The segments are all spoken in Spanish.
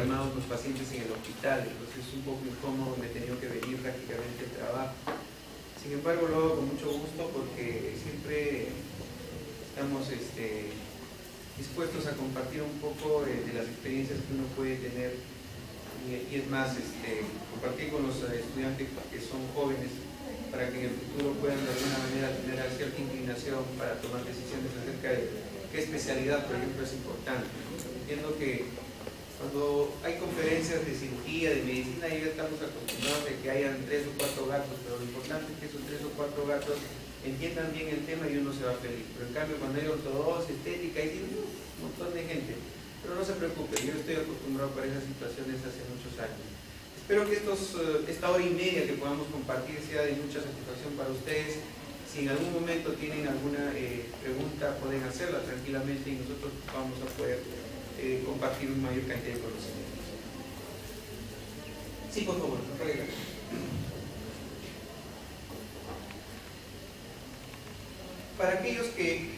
programados los pacientes en el hospital, entonces es un poco incómodo, me he tenido que venir prácticamente el trabajo. Sin embargo, lo hago con mucho gusto porque siempre estamos dispuestos a compartir un poco de las experiencias que uno puede tener y es más, compartir con los estudiantes que son jóvenes para que en el futuro puedan de alguna manera tener cierta inclinación para tomar decisiones acerca de qué especialidad, por ejemplo, es importante. Entiendo que cuando hay conferencias de cirugía, de medicina, ya estamos acostumbrados a que hayan 3 o 4 gatos, pero lo importante es que esos 3 o 4 gatos entiendan bien el tema y uno se va feliz. Pero en cambio, cuando hay ortodoncia, estética, hay un montón de gente. Pero no se preocupe, yo estoy acostumbrado para esas situaciones hace muchos años. Espero que esta hora y media que podamos compartir sea de mucha satisfacción para ustedes. Si en algún momento tienen alguna pregunta, pueden hacerla tranquilamente y nosotros vamos a poder compartir una mayor cantidad de conocimientos. Sí, por favor, colega. Para aquellos que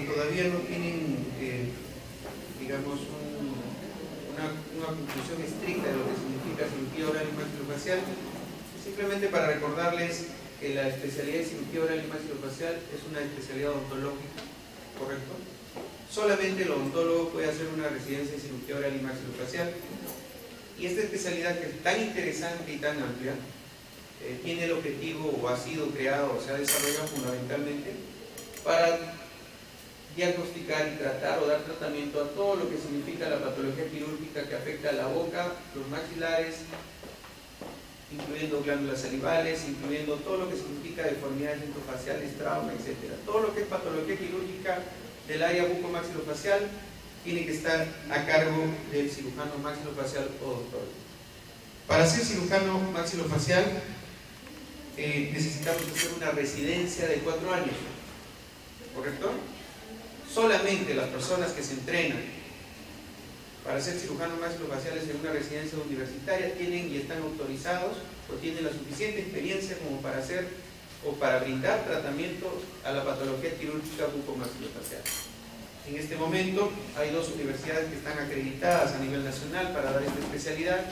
todavía no tienen, digamos, una conclusión estricta de lo que significa cirugía oral y maxilofacial, simplemente para recordarles que la especialidad de cirugía oral y maxilofacial es una especialidad odontológica, ¿correcto? Solamente el odontólogo puede hacer una residencia en cirugía oral y maxilofacial. Y esta especialidad, que es tan interesante y tan amplia, tiene el objetivo, o ha sido creado, o se ha desarrollado fundamentalmente para diagnosticar y tratar o dar tratamiento a todo lo que significa la patología quirúrgica que afecta a la boca, los maxilares, incluyendo glándulas salivales, incluyendo todo lo que significa deformidades dentofaciales, trauma, etc. Todo lo que es patología quirúrgica del área bucomaxilofacial tiene que estar a cargo del cirujano maxilofacial odontólogo. Para ser cirujano maxilofacial necesitamos hacer una residencia de 4 años, ¿correcto? Solamente las personas que se entrenan para ser cirujanos maxilofaciales en una residencia universitaria tienen y están autorizados o tienen la suficiente experiencia como para hacer o para brindar tratamiento a la patología quirúrgica bucomaxilofacial. En este momento hay 2 universidades que están acreditadas a nivel nacional para dar esta especialidad.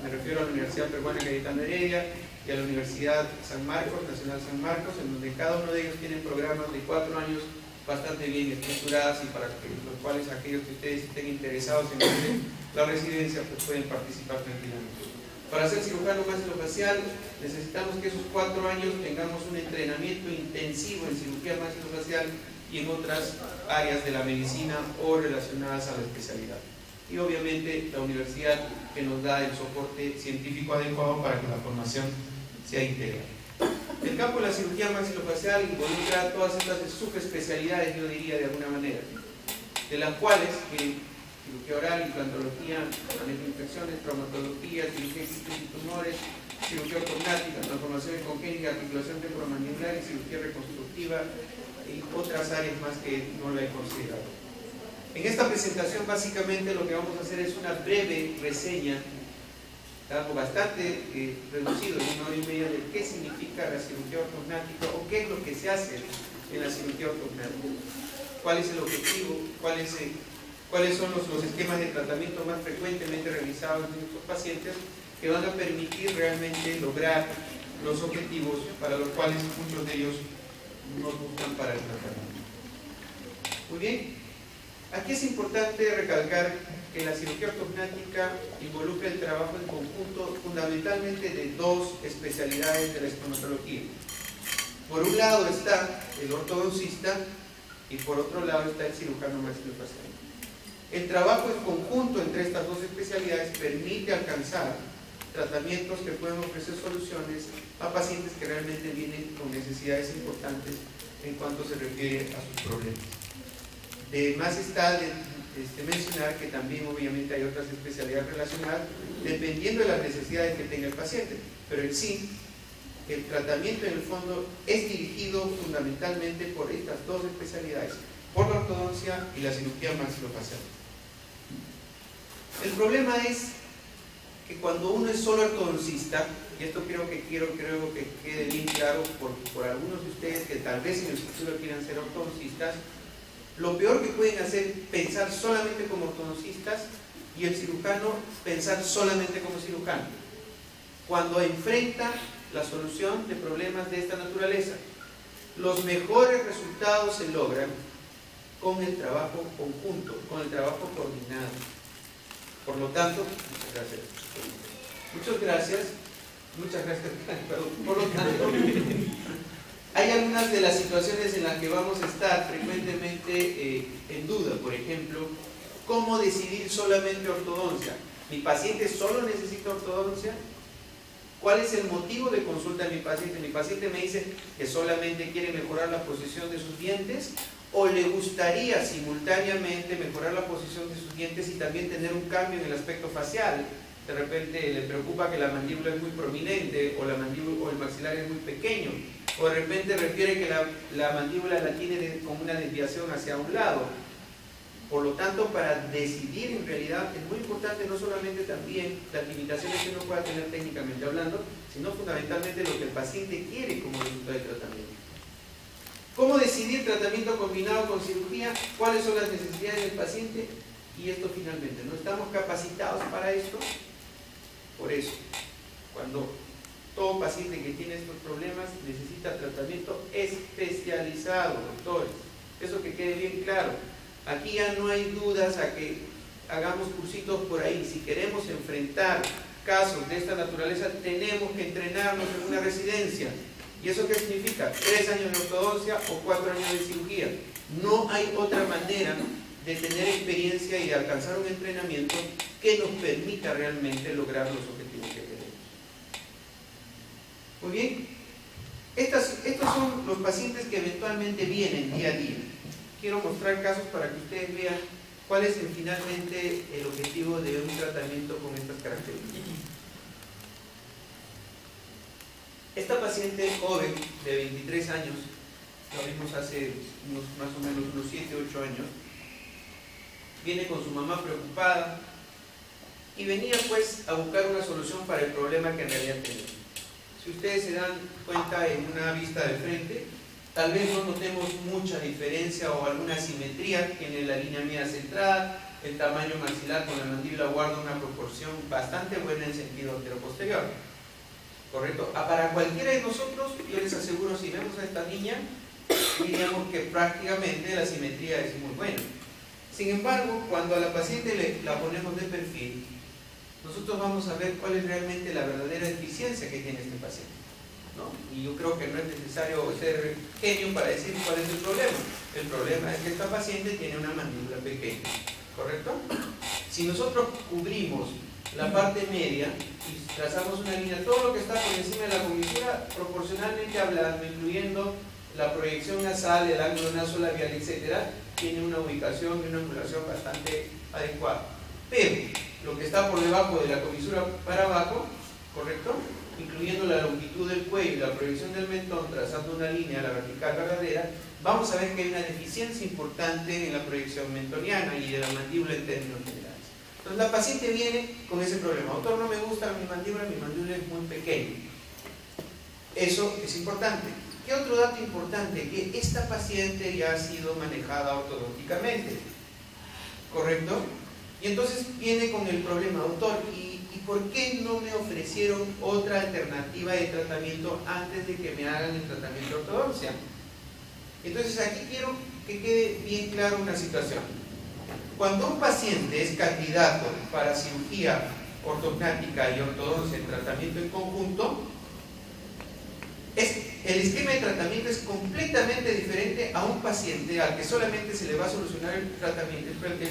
Me refiero a la Universidad Peruana Cayetano Heredia y a la Universidad San Marcos, Nacional San Marcos, en donde cada uno de ellos tienen programas de 4 años bastante bien estructuradas y para los cuales aquellos que ustedes estén interesados en hacer la residencia pues pueden participar tranquilamente. Para ser cirujano maxilofacial necesitamos que esos 4 años tengamos un entrenamiento intensivo en cirugía maxilofacial y en otras áreas de la medicina o relacionadas a la especialidad. Y obviamente la universidad que nos da el soporte científico adecuado para que la formación sea integral. El campo de la cirugía maxilofacial involucra todas estas subespecialidades, yo diría de alguna manera, de las cuales cirugía oral, implantología, manejo de infecciones, traumatología, cirugía y tumores, cirugía ortognática, transformaciones congénitas, articulación temporomandibular y cirugía reconstructiva y otras áreas más que no la he considerado. En esta presentación básicamente lo que vamos a hacer es una breve reseña, algo bastante reducido, en 1 hora y media, de qué significa la cirugía ortognática o qué es lo que se hace en la cirugía ortognática, cuál es el objetivo, cuáles son los esquemas de tratamiento más frecuentemente realizados en estos pacientes que van a permitir realmente lograr los objetivos para los cuales muchos de ellos nos buscan para el tratamiento. Muy bien, aquí es importante recalcar que la cirugía ortognática involucra el trabajo en conjunto fundamentalmente de 2 especialidades de la estomatología. Por un lado está el ortodoncista y por otro lado está el cirujano maxilofacial. El trabajo en conjunto entre estas 2 especialidades permite alcanzar tratamientos que pueden ofrecer soluciones a pacientes que realmente vienen con necesidades importantes en cuanto se refiere a sus problemas. Más está mencionar que también obviamente hay otras especialidades relacionadas dependiendo de las necesidades que tenga el paciente, pero en sí el tratamiento en el fondo es dirigido fundamentalmente por estas 2 especialidades, por la ortodoncia y la cirugía maxilofacial. El problema es que cuando uno es solo ortodoncista, y esto creo que quede bien claro por algunos de ustedes que tal vez en el futuro quieran ser ortodoncistas, lo peor que pueden hacer pensar solamente como ortodoncistas y el cirujano pensar solamente como cirujano, cuando enfrenta la solución de problemas de esta naturaleza. Los mejores resultados se logran con el trabajo conjunto, con el trabajo coordinado. Por lo tanto, muchas gracias, perdón. Por lo tanto, hay algunas de las situaciones en las que vamos a estar frecuentemente en duda. Por ejemplo, ¿cómo decidir solamente ortodoncia? ¿Mi paciente solo necesita ortodoncia? ¿Cuál es el motivo de consulta de mi paciente? ¿Mi paciente me dice que solamente quiere mejorar la posición de sus dientes? ¿O le gustaría simultáneamente mejorar la posición de sus dientes y también tener un cambio en el aspecto facial? De repente le preocupa que la mandíbula es muy prominente, o la mandíbula o el maxilar es muy pequeño, o de repente refiere que la mandíbula la tiene con una desviación hacia un lado. Por lo tanto, para decidir en realidad es muy importante no solamente también las limitaciones que uno pueda tener técnicamente hablando, sino fundamentalmente lo que el paciente quiere como resultado del tratamiento. ¿Cómo decidir tratamiento combinado con cirugía? ¿Cuáles son las necesidades del paciente? Y esto finalmente, ¿no estamos capacitados para esto? Por eso, cuando todo paciente que tiene estos problemas necesita tratamiento especializado, doctores. Eso que quede bien claro. Aquí ya no hay dudas a que hagamos cursitos por ahí. Si queremos enfrentar casos de esta naturaleza, tenemos que entrenarnos en una residencia. ¿Y eso qué significa? 3 años de ortodoncia o 4 años de cirugía. No hay otra manera de tener experiencia y de alcanzar un entrenamiento que nos permita realmente lograr los objetivos que queremos. Muy bien, estos son los pacientes que eventualmente vienen día a día. Quiero mostrar casos para que ustedes vean cuál es finalmente el objetivo de un tratamiento con estas características. Esta paciente joven de 23 años, lo vimos hace más o menos unos 7 u 8 años, viene con su mamá preocupada y venía pues a buscar una solución para el problema que en realidad tenía. Si ustedes se dan cuenta en una vista de frente, tal vez no notemos mucha diferencia o alguna asimetría. Tiene la línea media central, el tamaño maxilar con la mandíbula guarda una proporción bastante buena en sentido anteroposterior. ¿Correcto? Para cualquiera de nosotros, yo les aseguro, si vemos a esta niña, diríamos que prácticamente la simetría es muy buena. Sin embargo, cuando a la paciente la ponemos de perfil, nosotros vamos a ver cuál es realmente la verdadera deficiencia que tiene este paciente, ¿no? Y yo creo que no es necesario ser genio para decir cuál es el problema. El problema es que esta paciente tiene una mandíbula pequeña, ¿correcto? Si nosotros cubrimos la parte media y trazamos una línea, todo lo que está por encima de la comisura, proporcionalmente hablando, incluyendo la proyección nasal, el ángulo nasolabial, etcétera, tiene una ubicación y una angulación bastante adecuada. Pero lo que está por debajo de la comisura para abajo, ¿correcto?, incluyendo la longitud del cuello y la proyección del mentón, trazando una línea a la vertical verdadera, vamos a ver que hay una deficiencia importante en la proyección mentoniana y de la mandíbula en términos generales. Entonces la paciente viene con ese problema. Doctor, no me gusta mi mandíbula es muy pequeña. Eso es importante. ¿Qué otro dato importante? Que esta paciente ya ha sido manejada ortodónticamente, ¿correcto? Y entonces viene con el problema, doctor, ¿y por qué no me ofrecieron otra alternativa de tratamiento antes de que me hagan el tratamiento de ortodoncia? Entonces aquí quiero que quede bien claro una situación. Cuando un paciente es candidato para cirugía ortognática y ortodoncia en tratamiento en conjunto, el esquema de tratamiento es completamente diferente a un paciente al que solamente se le va a solucionar el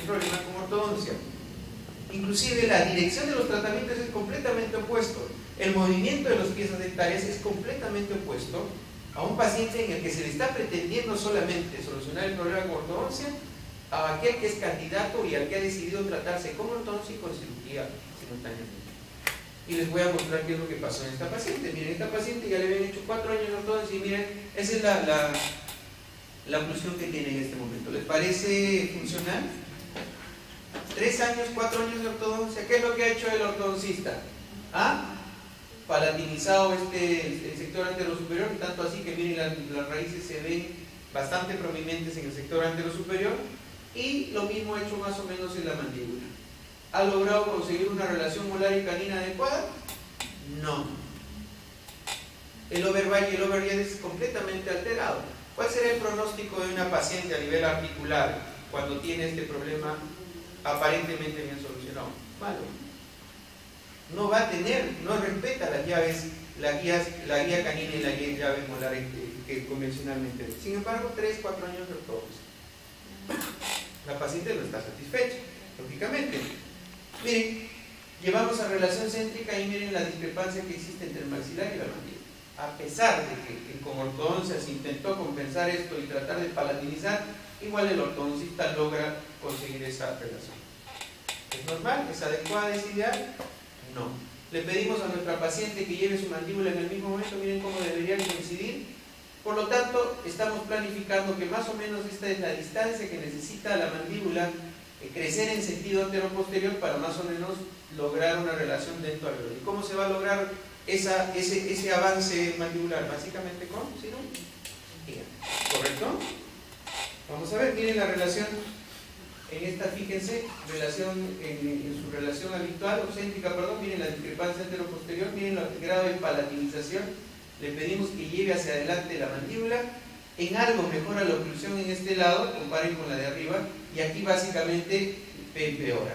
problema con ortodoncia. Inclusive la dirección de los tratamientos es completamente opuesto. El movimiento de los piezas dentarias es completamente opuesto a un paciente en el que se le está pretendiendo solamente solucionar el problema con ortodoncia, a aquel que es candidato y al que ha decidido tratarse con ortodoncia y con cirugía simultáneamente. Y les voy a mostrar qué es lo que pasó en esta paciente. Miren, esta paciente ya le habían hecho 4 años de ortodoncia y miren, esa es la oclusión que tiene en este momento. ¿Les parece funcional? 3 años, 4 años de ortodoncia. ¿Qué es lo que ha hecho el ortodoncista? Palatinizado el sector anterosuperior, tanto así que miren, las raíces se ven bastante prominentes en el sector anterosuperior, y lo mismo ha hecho más o menos en la mandíbula. ¿Ha logrado conseguir una relación molar y canina adecuada? No. El overvalle y el overhead es completamente alterado. ¿Cuál será el pronóstico de una paciente a nivel articular cuando tiene este problema aparentemente bien solucionado? Malo. No va a tener, no respeta las llaves, la guía canina y la guía llaves molares que convencionalmente ve. Sin embargo, 3-4 años de ortodoncia. La paciente no está satisfecha, lógicamente. Miren, llevamos a relación céntrica y miren la discrepancia que existe entre el maxilar y la mandíbula. A pesar de que con ortodoncia se intentó compensar esto y tratar de palatinizar, igual el ortodoncista logra conseguir esa relación. ¿Es normal? ¿Es adecuada? ¿Es ideal? No. Le pedimos a nuestra paciente que lleve su mandíbula en el mismo momento, miren cómo deberían coincidir. Por lo tanto, estamos planificando que más o menos esta es la distancia que necesita la mandíbula crecer en sentido antero-posterior para más o menos lograr una relación dento-alveolar. ¿Y cómo se va a lograr ese avance mandibular? Básicamente con cirugía. ¿Correcto? Vamos a ver, miren la relación en esta, fíjense, en su relación habitual, o céntrica, perdón, miren la discrepancia antero-posterior, miren el grado de palatinización. Le pedimos que lleve hacia adelante la mandíbula. En algo mejora la oclusión en este lado, comparen con la de arriba, y aquí básicamente empeora.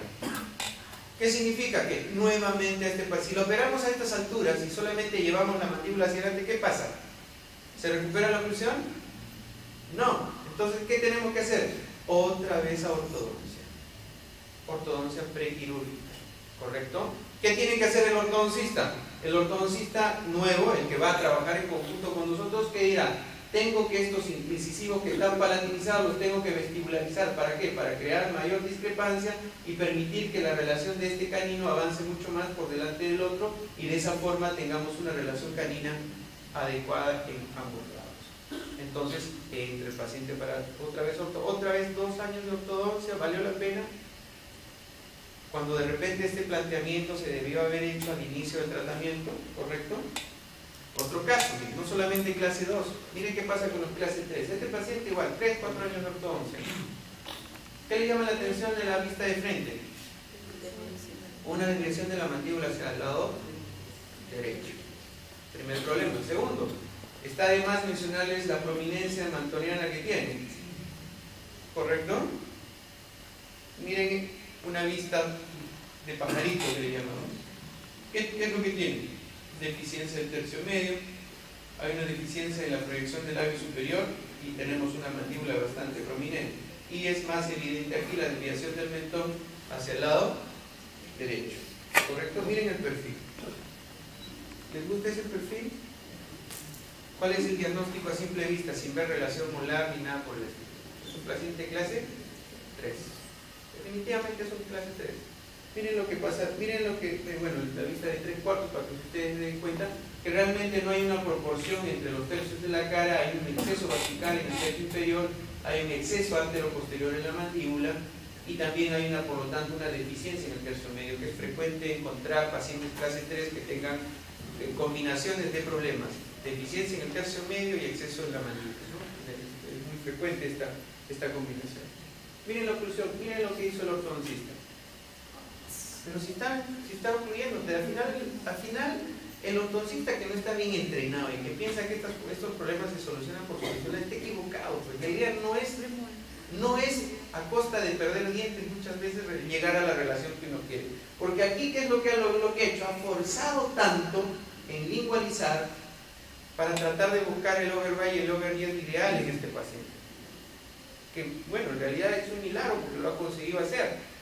¿Qué significa? Que nuevamente si lo operamos a estas alturas y solamente llevamos la mandíbula hacia adelante, ¿qué pasa? ¿Se recupera la oclusión? No. Entonces, ¿qué tenemos que hacer? Otra vez a ortodoncia. Ortodoncia prequirúrgica, ¿correcto? ¿Qué tiene que hacer el ortodoncista? El ortodoncista nuevo, el que va a trabajar en conjunto con nosotros, ¿qué dirá? Tengo que estos incisivos que están palatinizados los tengo que vestibularizar. ¿Para qué? Para crear mayor discrepancia y permitir que la relación de este canino avance mucho más por delante del otro y de esa forma tengamos una relación canina adecuada en ambos lados. Entonces, entre el paciente para otra vez 2 años de ortodoncia, ¿valió la pena? Cuando de repente este planteamiento se debió haber hecho al inicio del tratamiento, ¿correcto? Otro caso, no solamente en clase 2, miren qué pasa con los clase 3. Este paciente igual, 3-4 años de ortodoncia. ¿Qué le llama la atención de la vista de frente? Una desviación de la mandíbula hacia el lado derecho. Primer problema. Segundo, está de más mencionarles la prominencia mantoniana que tiene. ¿Correcto? Miren una vista de pajarito que le llamamos. ¿Qué es lo que tiene? Deficiencia del tercio medio, hay una deficiencia en la proyección del labio superior y tenemos una mandíbula bastante prominente. Y es más evidente aquí la desviación del mentón hacia el lado derecho. ¿Correcto? Miren el perfil. ¿Les gusta ese perfil? ¿Cuál es el diagnóstico a simple vista, sin ver relación molar ni nada por el estilo? ¿Es un paciente clase 3? Definitivamente es un clase 3. Miren lo que pasa, miren lo que, bueno, la vista de 3/4 para que ustedes den cuenta que realmente no hay una proporción entre los tercios de la cara, hay un exceso vertical en el tercio inferior, hay un exceso antero-posterior en la mandíbula y también hay por lo tanto una deficiencia en el tercio medio, que es frecuente encontrar pacientes clase 3 que tengan combinaciones de problemas, deficiencia en el tercio medio y exceso en la mandíbula, ¿no? Es muy frecuente esta combinación. Miren la oclusión, miren lo que hizo el ortodoncista. Pero si está ocluyendo, al final el ortodoncista que no está bien entrenado y que piensa que estos problemas se solucionan por solucionar, está equivocado, porque la idea no es a costa de perder dientes muchas veces llegar a la relación que uno quiere. Porque aquí, ¿qué es lo que ha hecho? Ha forzado tanto en lingualizar para tratar de buscar el overbite y el overhead ideal en este paciente. Que, bueno, en realidad es un milagro porque lo ha conseguido hacer.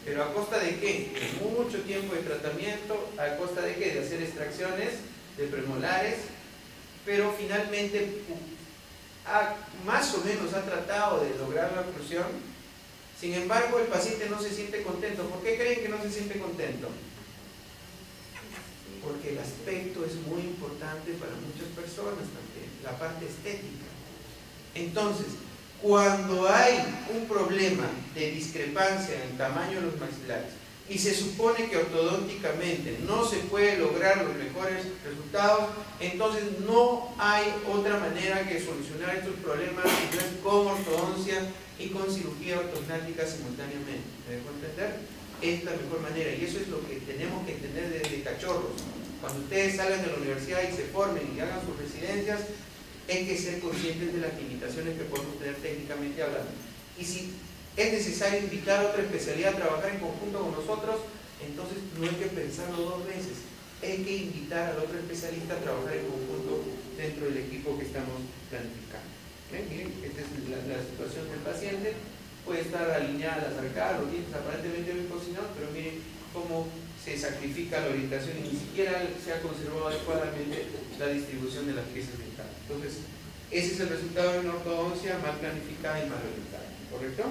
¿Pero a costa de qué? De mucho tiempo de tratamiento, ¿a costa de qué? De hacer extracciones de premolares, pero finalmente más o menos ha tratado de lograr la oclusión. Sin embargo, el paciente no se siente contento. ¿Por qué creen que no se siente contento? Porque el aspecto es muy importante para muchas personas también, la parte estética. Entonces, cuando hay un problema de discrepancia en el tamaño de los maxilares y se supone que ortodónticamente no se puede lograr los mejores resultados, entonces no hay otra manera que solucionar estos problemas si no es con ortodoncia y con cirugía ortognática simultáneamente. ¿Me dejo entender? es la mejor manera, y eso es lo que tenemos que entender desde cachorros. Cuando ustedes salgan de la universidad y se formen y hagan sus residencias, hay que ser conscientes de las limitaciones que podemos tener técnicamente hablando. Y si es necesario invitar a otra especialidad a trabajar en conjunto con nosotros, entonces no hay que pensarlo dos veces. Hay que invitar al otro especialista a trabajar en conjunto dentro del equipo que estamos planificando. Miren, esta es la situación del paciente. Puede estar alineada las arcadas, los dientes aparentemente bien cocinados, pero miren cómo se sacrifica la orientación y ni siquiera se ha conservado adecuadamente la distribución de las piezas dentales. Entonces, ese es el resultado de una ortodoncia mal planificada y mal orientada, ¿correcto?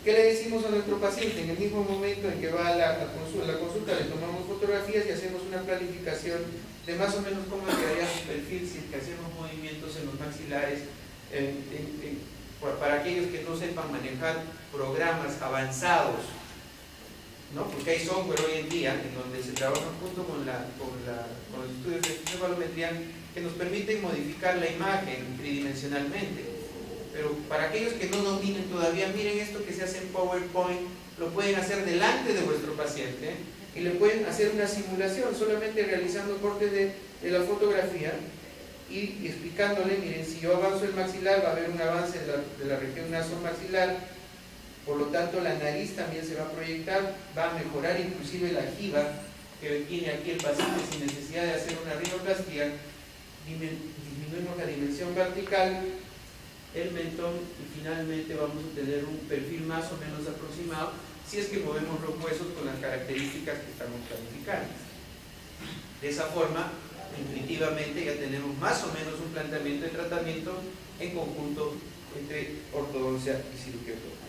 ¿Qué le decimos a nuestro paciente? En el mismo momento en que va a la consulta, le tomamos fotografías y hacemos una planificación de más o menos cómo quedaría su perfil si es que hacemos movimientos en los maxilares, para aquellos que no sepan manejar programas avanzados, ¿no? Porque hay software hoy en día en donde se trabaja junto con los estudios de cefalometría que nos permiten modificar la imagen tridimensionalmente. Pero para aquellos que no dominen todavía, miren esto que se hace en PowerPoint, lo pueden hacer delante de vuestro paciente y le pueden hacer una simulación solamente realizando cortes de la fotografía y explicándole, miren, si yo avanzo el maxilar va a haber un avance de la región nasomaxilar, por lo tanto la nariz también se va a proyectar, va a mejorar inclusive la jiba que tiene aquí el paciente sin necesidad de hacer una rinoplastia, disminuimos la dimensión vertical, el mentón y finalmente vamos a tener un perfil más o menos aproximado si es que movemos los huesos con las características que estamos planificando. De esa forma, intuitivamente ya tenemos más o menos un planteamiento de tratamiento en conjunto entre ortodoncia y cirugía ortodóntica.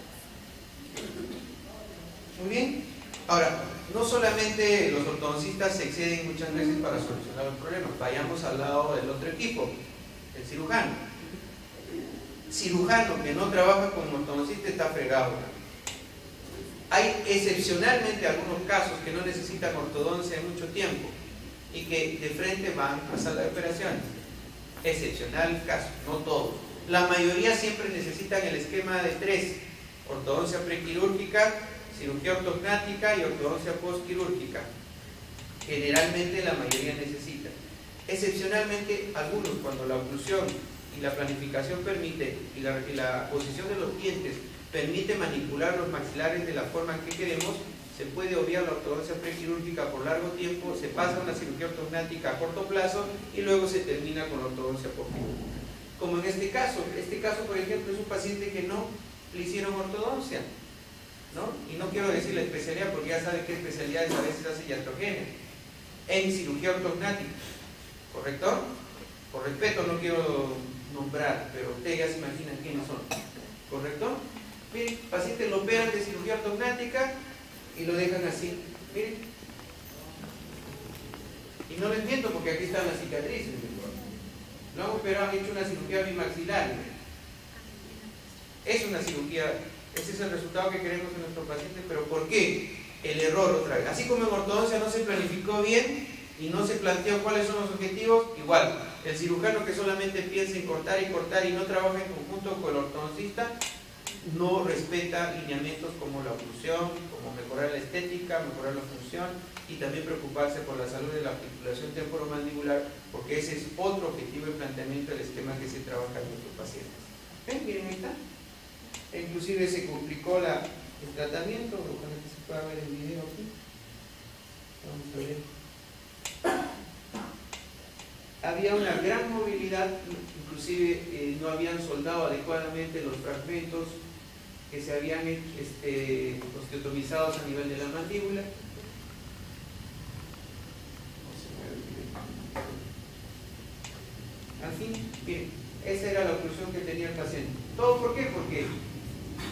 Muy bien. Ahora, no solamente los ortodoncistas se exceden muchas veces para solucionar los problemas, vayamos al lado del otro equipo, el cirujano. Cirujano que no trabaja como ortodoncista está fregado. Hay excepcionalmente algunos casos que no necesitan ortodoncia en mucho tiempo y que de frente van a sala de operaciones. Excepcional caso, no todos. La mayoría siempre necesitan el esquema de 3: ortodoncia prequirúrgica, cirugía ortognática y ortodoncia postquirúrgica. Generalmente la mayoría necesita. Excepcionalmente algunos, cuando la oclusión y la planificación permite y la posición de los dientes permite manipular los maxilares de la forma que queremos, se puede obviar la ortodoncia prequirúrgica por largo tiempo, se pasa a una cirugía ortognática a corto plazo y luego se termina con la ortodoncia postquirúrgica. Como en este caso por ejemplo es un paciente que no le hicieron ortodoncia, ¿no? Y no quiero decir la especialidad porque ya sabe qué especialidades a veces hace iatrogenia en cirugía ortognática, ¿correcto? Por respeto no quiero nombrar, pero ustedes ya se imaginan quiénes son, ¿correcto? Miren, paciente lo operan de cirugía ortognática y lo dejan así, miren. Y no les miento porque aquí están las cicatrices. Lo han operado, han hecho una cirugía bimaxilar. Es una cirugía, ese es el resultado que queremos en nuestro paciente, pero ¿por qué? El error otra vez. Así como en ortodoncia no se planificó bien y no se planteó cuáles son los objetivos, igual, el cirujano que solamente piensa en cortar y no trabaja en conjunto con el ortodoncista, no respeta lineamientos como la oclusión, como mejorar la estética, mejorar la función y también preocuparse por la salud de la articulación temporomandibular, porque ese es otro objetivo de planteamiento del esquema que se trabaja en nuestros pacientes. ¿Ven? Miren, ahí está. Inclusive se complicó el tratamiento, ojalá que se pueda ver el video aquí. Vamos a ver. Había una gran movilidad, inclusive no habían soldado adecuadamente los fragmentos que se habían osteotomizados a nivel de la mandíbula. Al fin, bien, esa era la oclusión que tenía el paciente. ¿Todo por qué? Porque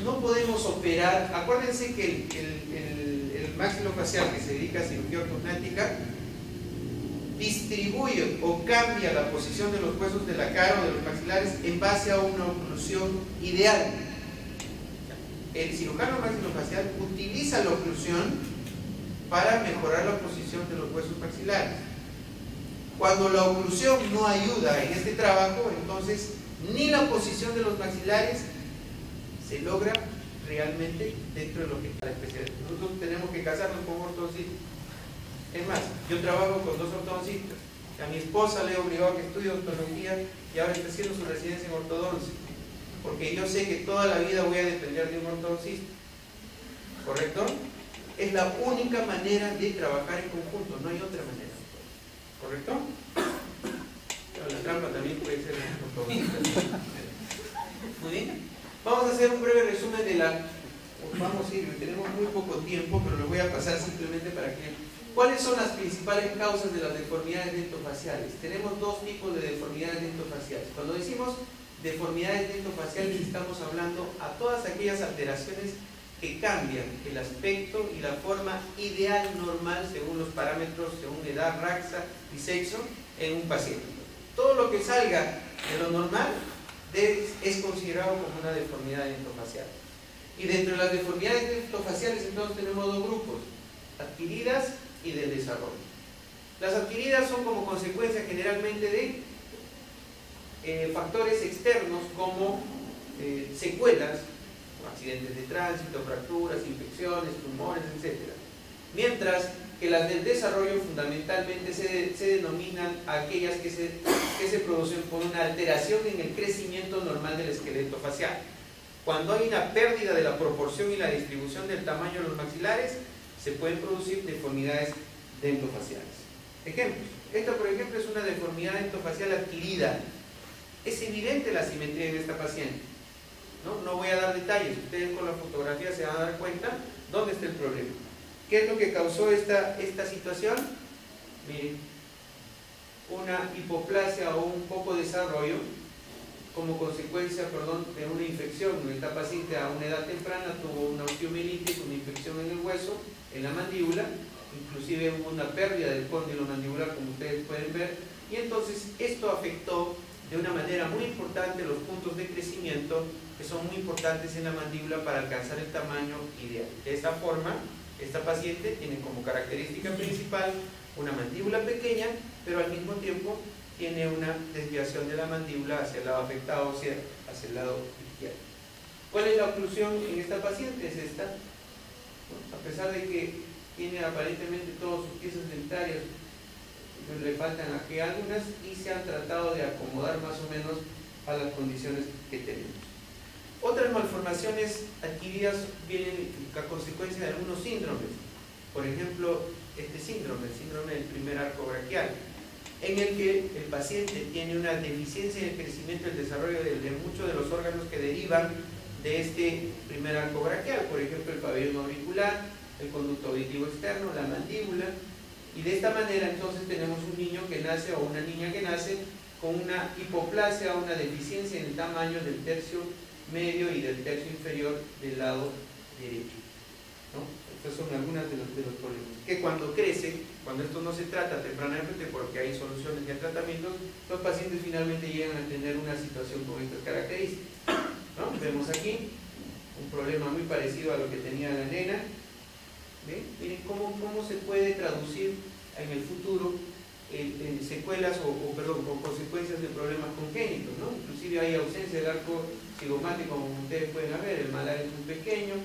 no podemos operar. Acuérdense que el maxilofacial que se dedica a cirugía ortognática distribuye o cambia la posición de los huesos de la cara o de los maxilares en base a una oclusión ideal. El cirujano maxilofacial utiliza la oclusión para mejorar la posición de los huesos maxilares. Cuando la oclusión no ayuda en este trabajo, entonces ni la posición de los maxilares se logra realmente dentro de lo que está la especialidad. Nosotros tenemos que casarnos con un ortodoncista. Es más, yo trabajo con 2 ortodoncistas. A mi esposa le he obligado a que estudie odontología y ahora está haciendo su residencia en ortodoncia, porque yo sé que toda la vida voy a depender de un ortodoncista. ¿Correcto? Es la única manera de trabajar en conjunto, no hay otra manera. ¿Correcto? Pero la trampa también puede ser ortodoncista. Muy bien. Vamos a hacer un breve resumen de la... Vamos a ir, tenemos muy poco tiempo, pero lo voy a pasar simplemente para que... ¿Cuáles son las principales causas de las deformidades dentofaciales? Tenemos 2 tipos de deformidades dentofaciales. Cuando decimos deformidades dentofaciales estamos hablando a todas aquellas alteraciones que cambian el aspecto y la forma ideal normal según los parámetros, según edad, raza y sexo en un paciente. Todo lo que salga de lo normal es considerado como una deformidad dentofacial. Y dentro de las deformidades dentofaciales entonces tenemos 2 grupos, adquiridas y del desarrollo. Las adquiridas son como consecuencia generalmente de factores externos como secuelas, accidentes de tránsito, fracturas, infecciones, tumores, etc. Mientras que las del desarrollo fundamentalmente se denominan aquellas que se producen por una alteración en el crecimiento normal del esqueleto facial. Cuando hay una pérdida de la proporción y la distribución del tamaño de los maxilares, se pueden producir deformidades dentofaciales. Ejemplos. Esta, por ejemplo, es una deformidad dentofacial adquirida. Es evidente la asimetría en esta paciente. No voy a dar detalles. Ustedes con la fotografía se van a dar cuenta dónde está el problema. ¿Qué es lo que causó esta situación? Miren, una hipoplasia o un poco de desarrollo como consecuencia, de una infección. Esta paciente a una edad temprana tuvo una osteomielitis, una infección en el hueso, en la mandíbula, inclusive hubo una pérdida del cóndilo mandibular, como ustedes pueden ver, y entonces esto afectó de una manera muy importante los puntos de crecimiento que son muy importantes en la mandíbula para alcanzar el tamaño ideal. De esta forma, esta paciente tiene como característica principal una mandíbula pequeña, pero al mismo tiempo tiene una desviación de la mandíbula hacia el lado afectado, o sea, hacia el lado izquierdo. ¿Cuál es la oclusión en esta paciente? Es esta. A pesar de que tiene aparentemente todas sus piezas dentarias, le faltan aquí algunas y se han tratado de acomodar más o menos a las condiciones que tenemos. Otras malformaciones adquiridas vienen a consecuencia de algunos síndromes. Por ejemplo, este síndrome, el síndrome del primer arco braquial, en el que el paciente tiene una deficiencia en el crecimiento y el desarrollo de muchos de los órganos que derivan de este primer arco braquial, por ejemplo el pabellón auricular, el conducto auditivo externo, la mandíbula, y de esta manera entonces tenemos un niño que nace o una niña que nace con una hipoplasia o una deficiencia en el tamaño del tercio medio y del tercio inferior del lado derecho, ¿no? Estas son algunas de los problemas. Que cuando crece, cuando esto no se trata tempranamente porque hay soluciones y hay tratamientos, los pacientes finalmente llegan a tener una situación con estas características, ¿no? Vemos aquí un problema muy parecido a lo que tenía la nena. ¿Ven? Miren cómo se puede traducir en el futuro en secuelas o consecuencias de problemas congénitos, ¿no? Inclusive hay ausencia del arco cigomático, como ustedes pueden ver, el malar es muy pequeño,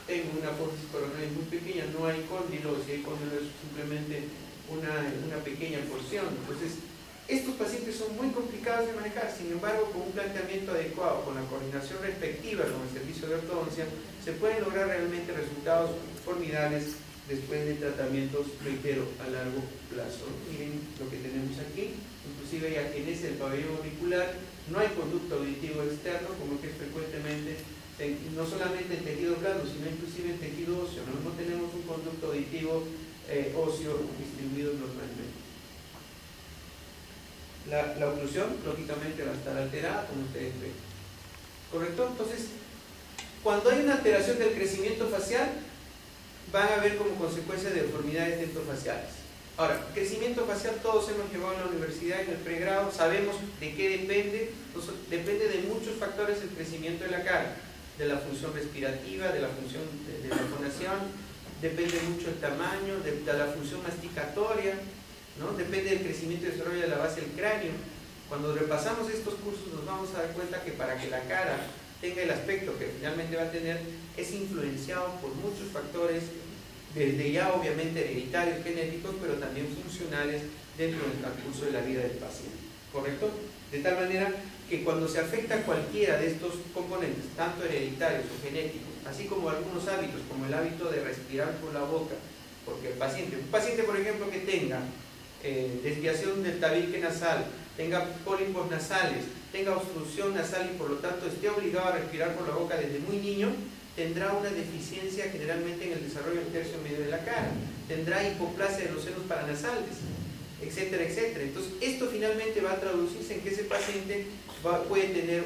tengo una apófisis coronaria muy pequeña, no hay cóndilo, si hay cóndilo es simplemente una pequeña porción. Entonces, estos pacientes son muy complicados de manejar, sin embargo, con un planteamiento adecuado, con la coordinación respectiva con el servicio de ortodoncia, se pueden lograr realmente resultados formidables después de tratamientos, reitero, a largo plazo. Miren lo que tenemos aquí, inclusive hay agenesia del pabellón auricular, no hay conducto auditivo externo, como que es frecuentemente, no solamente en tejido blando, sino inclusive en tejido óseo, no tenemos un conducto auditivo óseo distribuido normalmente. La oclusión, lógicamente, va a estar alterada, como ustedes ven. ¿Correcto? Entonces, cuando hay una alteración del crecimiento facial, van a haber como consecuencia de deformidades dentofaciales. Ahora, crecimiento facial todos hemos llevado en la universidad, en el pregrado, sabemos de qué depende. Entonces, depende de muchos factores el crecimiento de la cara, de la función respirativa, de la función de la fonación, depende mucho el tamaño, de la función masticatoria, ¿no? Depende del crecimiento y desarrollo de la base del cráneo. Cuando repasamos estos cursos nos vamos a dar cuenta que para que la cara tenga el aspecto que finalmente va a tener, es influenciado por muchos factores, desde ya obviamente hereditarios, genéticos, pero también funcionales dentro del transcurso de la vida del paciente, ¿correcto? De tal manera que cuando se afecta cualquiera de estos componentes, tanto hereditarios o genéticos, así como algunos hábitos, como el hábito de respirar por la boca, porque un paciente por ejemplo que tenga desviación del tabique nasal, tenga pólipos nasales, tenga obstrucción nasal y por lo tanto esté obligado a respirar por la boca desde muy niño, tendrá una deficiencia generalmente en el desarrollo del tercio medio de la cara, tendrá hipoplasia de los senos paranasales, etcétera, etcétera. Entonces, esto finalmente va a traducirse en que ese paciente puede tener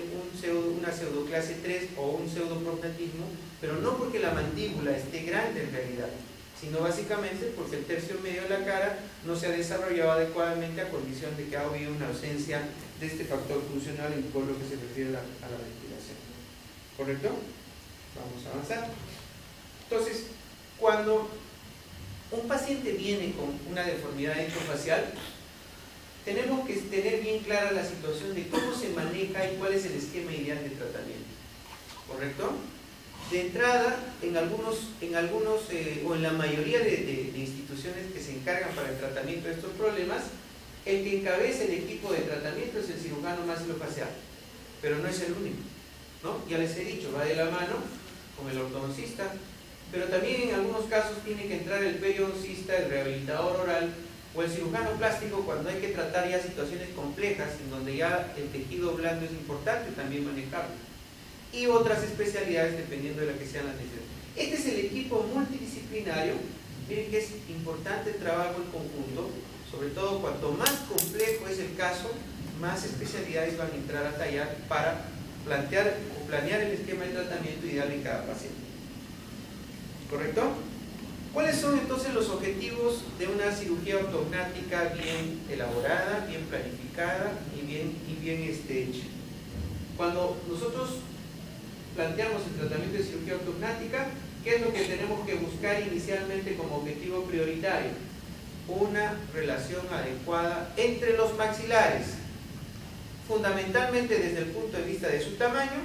una pseudoclase 3 o un pseudoprognatismo, pero no porque la mandíbula esté grande en realidad, sino básicamente porque el tercio medio de la cara no se ha desarrollado adecuadamente a condición de que ha habido una ausencia de este factor funcional en todo lo que se refiere a la respiración. ¿Correcto? Vamos a avanzar. Entonces, cuando un paciente viene con una deformidad dentofacial, tenemos que tener bien clara la situación de cómo se maneja y cuál es el esquema ideal de tratamiento. ¿Correcto? De entrada, en algunos o en la mayoría de instituciones que se encargan para el tratamiento de estos problemas, el que encabeza el equipo de tratamiento es el cirujano maxilofacial, pero no es el único, ¿no? Ya les he dicho, va de la mano con el ortodoncista, pero también en algunos casos tiene que entrar el periodoncista, el rehabilitador oral o el cirujano plástico cuando hay que tratar ya situaciones complejas en donde ya el tejido blando es importante también manejarlo, y otras especialidades dependiendo de la que sean las necesidades. Este es el equipo multidisciplinario. Miren que es importante el trabajo en conjunto, sobre todo cuanto más complejo es el caso, más especialidades van a entrar a tallar para plantear o planear el esquema de tratamiento ideal en cada paciente. ¿Correcto? ¿Cuáles son entonces los objetivos de una cirugía ortognática bien elaborada, bien planificada y bien hecha? Cuando nosotros planteamos el tratamiento de cirugía ortognática, ¿qué es lo que tenemos que buscar inicialmente como objetivo prioritario? Una relación adecuada entre los maxilares, fundamentalmente desde el punto de vista de su tamaño,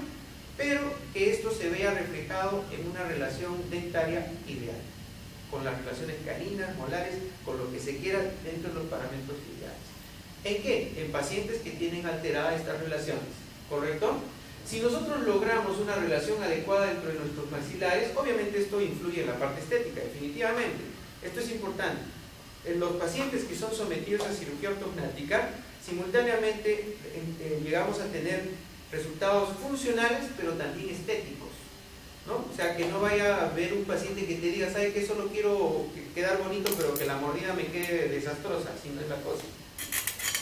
pero que esto se vea reflejado en una relación dentaria ideal, con las relaciones caninas, molares, con lo que se quiera dentro de los parámetros ideales. ¿En qué? En pacientes que tienen alteradas estas relaciones, ¿correcto? Si nosotros logramos una relación adecuada dentro de nuestros maxilares, obviamente esto influye en la parte estética, definitivamente. Esto es importante. En los pacientes que son sometidos a cirugía ortognática, simultáneamente llegamos a tener resultados funcionales, pero también estéticos, ¿no? O sea, que no vaya a haber un paciente que te diga, ¿sabe qué? Solo quiero quedar bonito, pero que la mordida me quede desastrosa. Así no es la cosa.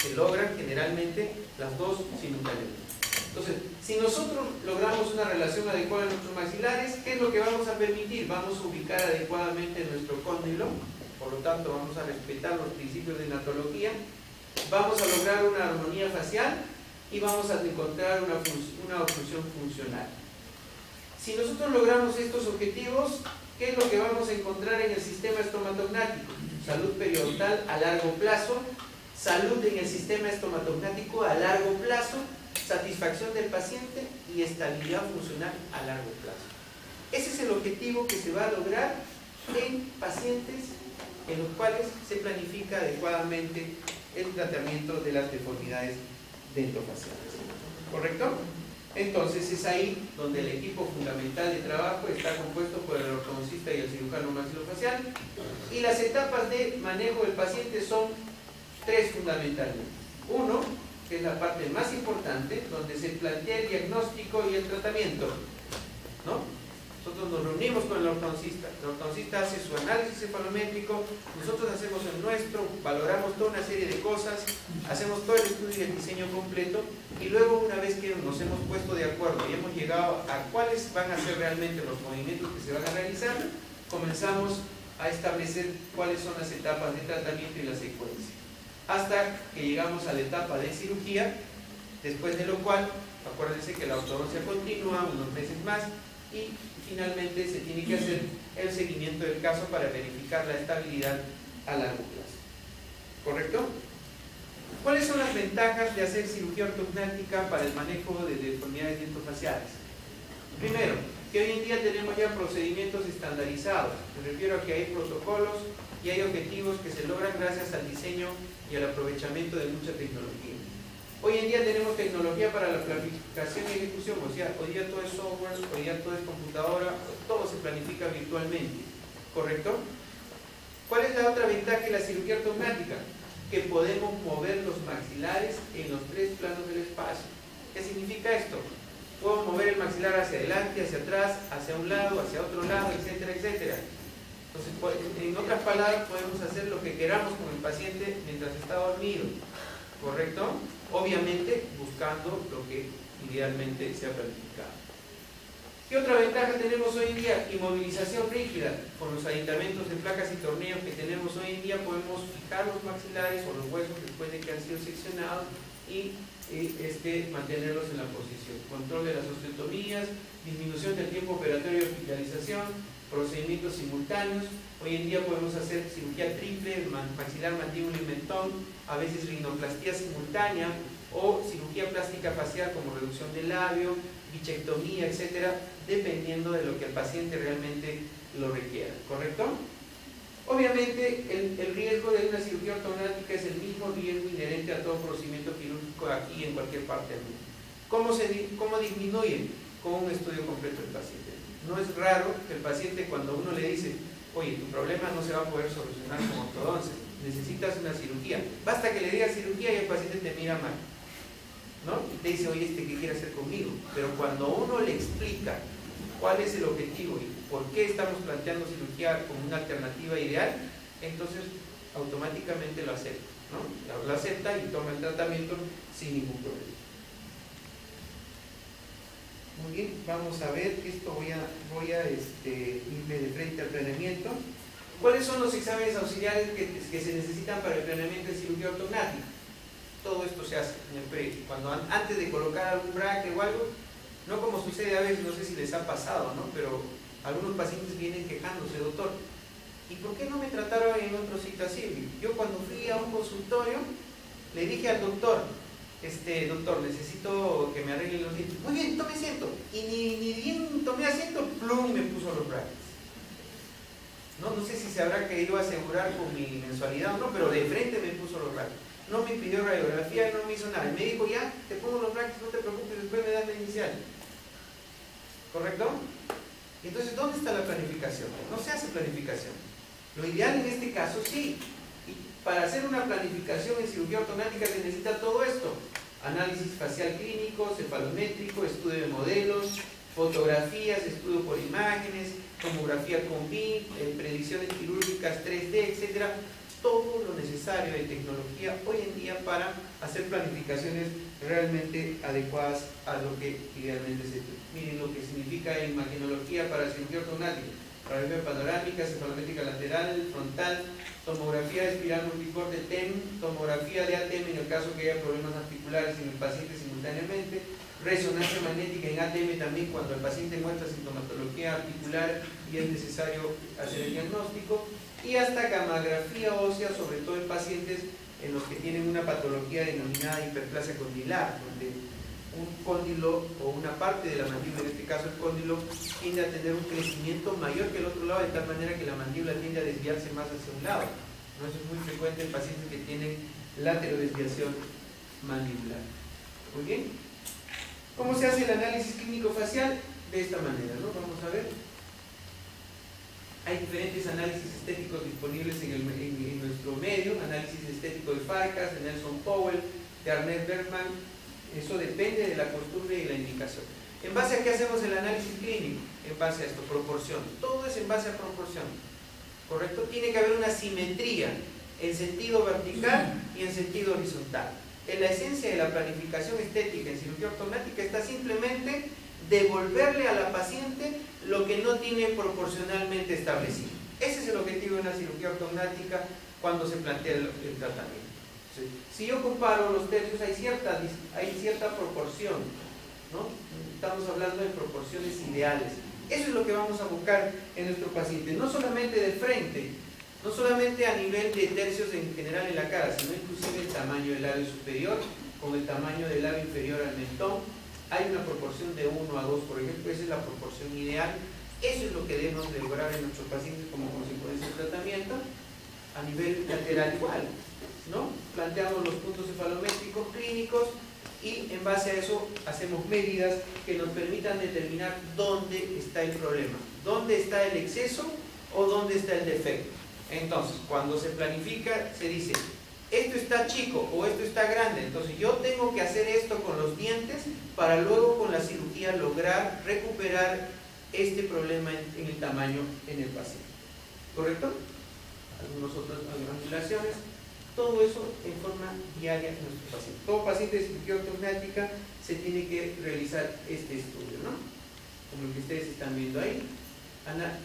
Se logran generalmente las dos simultáneamente. Entonces, si nosotros logramos una relación adecuada en nuestros maxilares, ¿qué es lo que vamos a permitir? Vamos a ubicar adecuadamente nuestro cóndilo, por lo tanto vamos a respetar los principios de natología, vamos a lograr una armonía facial y vamos a encontrar una oclusión funcional. Si nosotros logramos estos objetivos, ¿qué es lo que vamos a encontrar en el sistema estomatognático? Salud periodontal a largo plazo, salud en el sistema estomatognático a largo plazo, satisfacción del paciente y estabilidad funcional a largo plazo. Ese es el objetivo que se va a lograr en pacientes en los cuales se planifica adecuadamente el tratamiento de las deformidades dentofaciales. ¿Correcto? Entonces es ahí donde el equipo fundamental de trabajo está compuesto por el ortodoncista y el cirujano maxilofacial, y las etapas de manejo del paciente son tres fundamentalmente. Uno, que es la parte más importante, donde se plantea el diagnóstico y el tratamiento, ¿no? Nosotros nos reunimos con el ortodoncista hace su análisis cefalométrico, nosotros hacemos el nuestro, valoramos toda una serie de cosas, hacemos todo el estudio y el diseño completo, y luego una vez que nos hemos puesto de acuerdo y hemos llegado a cuáles van a ser realmente los movimientos que se van a realizar, comenzamos a establecer cuáles son las etapas de tratamiento y la secuencia, hasta que llegamos a la etapa de cirugía, después de lo cual, acuérdense que la ortodoncia continúa unos meses más, y finalmente se tiene que hacer el seguimiento del caso para verificar la estabilidad a largo plazo. ¿Correcto? ¿Cuáles son las ventajas de hacer cirugía ortognática para el manejo de deformidades dentofaciales? Primero, que hoy en día tenemos ya procedimientos estandarizados. Me refiero a que hay protocolos y hay objetivos que se logran gracias al diseño y al aprovechamiento de mucha tecnología. Hoy en día tenemos tecnología para la planificación y ejecución, o sea, hoy día todo es software, hoy día todo es computadora, todo se planifica virtualmente, ¿correcto? ¿Cuál es la otra ventaja de la cirugía ortognática? Que podemos mover los maxilares en los 3 planos del espacio. ¿Qué significa esto? Puedo mover el maxilar hacia adelante, hacia atrás, hacia un lado, hacia otro lado, etcétera, etcétera. Entonces, en otras palabras, podemos hacer lo que queramos con el paciente mientras está dormido, ¿correcto? Obviamente, buscando lo que idealmente se ha planificado. ¿Qué otra ventaja tenemos hoy en día? Inmovilización rígida. Con los aditamentos de placas y tornillos que tenemos hoy en día, podemos fijar los maxilares o los huesos después de que han sido seccionados y mantenerlos en la posición. Control de las osteotomías, disminución del tiempo operatorio de hospitalización, procedimientos simultáneos. Hoy en día podemos hacer cirugía triple, maxilar, mandíbula y mentón, a veces rinoplastía simultánea o cirugía plástica facial como reducción del labio, bichectomía, etcétera, dependiendo de lo que el paciente realmente lo requiera, ¿correcto? Obviamente el riesgo de una cirugía ortognática es el mismo riesgo inherente a todo procedimiento quirúrgico aquí en cualquier parte del mundo. ¿Cómo disminuye? Con un estudio completo del paciente. No es raro que el paciente, cuando uno le dice, oye, tu problema no se va a poder solucionar con ortodoncia, necesitas una cirugía, basta que le digas cirugía y el paciente te mira mal, ¿no? Y te dice, oye, ¿qué quiere hacer conmigo? Pero cuando uno le explica cuál es el objetivo y por qué estamos planteando cirugía como una alternativa ideal, entonces automáticamente lo acepta, ¿no? Lo acepta y toma el tratamiento sin ningún problema. Muy bien, vamos a ver esto, voy a irme de frente al planeamiento. ¿Cuáles son los exámenes auxiliares que se necesitan para el planeamiento de cirugía ortognática? Todo esto se hace en el pre, antes de colocar algún braque o algo, no como sucede a veces, no sé si les ha pasado, ¿no? Pero algunos pacientes vienen quejándose, doctor, ¿y por qué no me trataron en otro sitio así? Yo cuando fui a un consultorio, le dije al doctor, doctor, necesito que me arreglen los dientes. Muy bien, tome asiento. Y ni bien tomé asiento, plum, me puso los brackets. No sé si se habrá querido asegurar con mi mensualidad o no, pero de frente me puso los brackets. No me pidió radiografía, no me hizo nada. El médico, ya, te pongo los brackets, no te preocupes, después me das la inicial. ¿Correcto? Entonces, ¿dónde está la planificación? No se hace planificación. Lo ideal en este caso, sí. Y para hacer una planificación en cirugía ortognática se necesita todo esto. Análisis facial clínico, cefalométrico, estudio de modelos, fotografías, estudio por imágenes, tomografía con BIM, predicciones quirúrgicas 3D, etcétera. Todo lo necesario de tecnología hoy en día para hacer planificaciones realmente adecuadas a lo que idealmente se tiene. Miren lo que significa imagenología para cirugía ortognática: radiografía panorámica, cefalométrica lateral, frontal, tomografía de espiral multicorte TEM, tomografía de ATM en el caso que haya problemas articulares en el paciente simultáneamente, resonancia magnética en ATM también cuando el paciente muestra sintomatología articular y es necesario hacer el diagnóstico, y hasta gamografía ósea, sobre todo en pacientes en los que tienen una patología denominada hiperplasia condilar, donde un cóndilo o una parte de la mandíbula, en este caso el cóndilo, tiende a tener un crecimiento mayor que el otro lado, de tal manera que la mandíbula tiende a desviarse más hacia un lado, ¿no? Eso es muy frecuente en pacientes que tienen laterodesviación mandibular. Muy bien. ¿Cómo se hace el análisis clínico facial? De esta manera, ¿no? Vamos a ver. Hay diferentes análisis estéticos disponibles en nuestro medio: análisis estético de Farkas, de Nelson Powell, de Arnett Bergman. Eso depende de la costumbre y la indicación. ¿En base a qué hacemos el análisis clínico? En base a esto, proporción. Todo es en base a proporción, ¿correcto? Tiene que haber una simetría en sentido vertical y en sentido horizontal. En la esencia de la planificación estética en cirugía ortognática está simplemente devolverle a la paciente lo que no tiene proporcionalmente establecido. Ese es el objetivo de una cirugía ortognática cuando se plantea el tratamiento. Si yo comparo los tercios, hay cierta proporción, ¿no? Estamos hablando de proporciones ideales. Eso es lo que vamos a buscar en nuestro paciente, no solamente de frente, no solamente a nivel de tercios en general en la cara, sino inclusive el tamaño del labio superior con el tamaño del labio inferior al mentón, hay una proporción de 1 a 2, por ejemplo, esa es la proporción ideal. Eso es lo que debemos de lograr en nuestros pacientes como consecuencia del tratamiento. A nivel lateral igual, ¿no? Planteamos los puntos cefalométricos clínicos y en base a eso hacemos medidas que nos permitan determinar dónde está el problema, dónde está el exceso o dónde está el defecto. Entonces, cuando se planifica, se dice, esto está chico o esto está grande, entonces yo tengo que hacer esto con los dientes para luego con la cirugía lograr recuperar este problema en el tamaño en el paciente. ¿Correcto? Algunas angulaciones, todo eso en forma diaria en nuestro paciente. Todo paciente de cirugía ortognática se tiene que realizar este estudio, ¿no? Como el que ustedes están viendo ahí.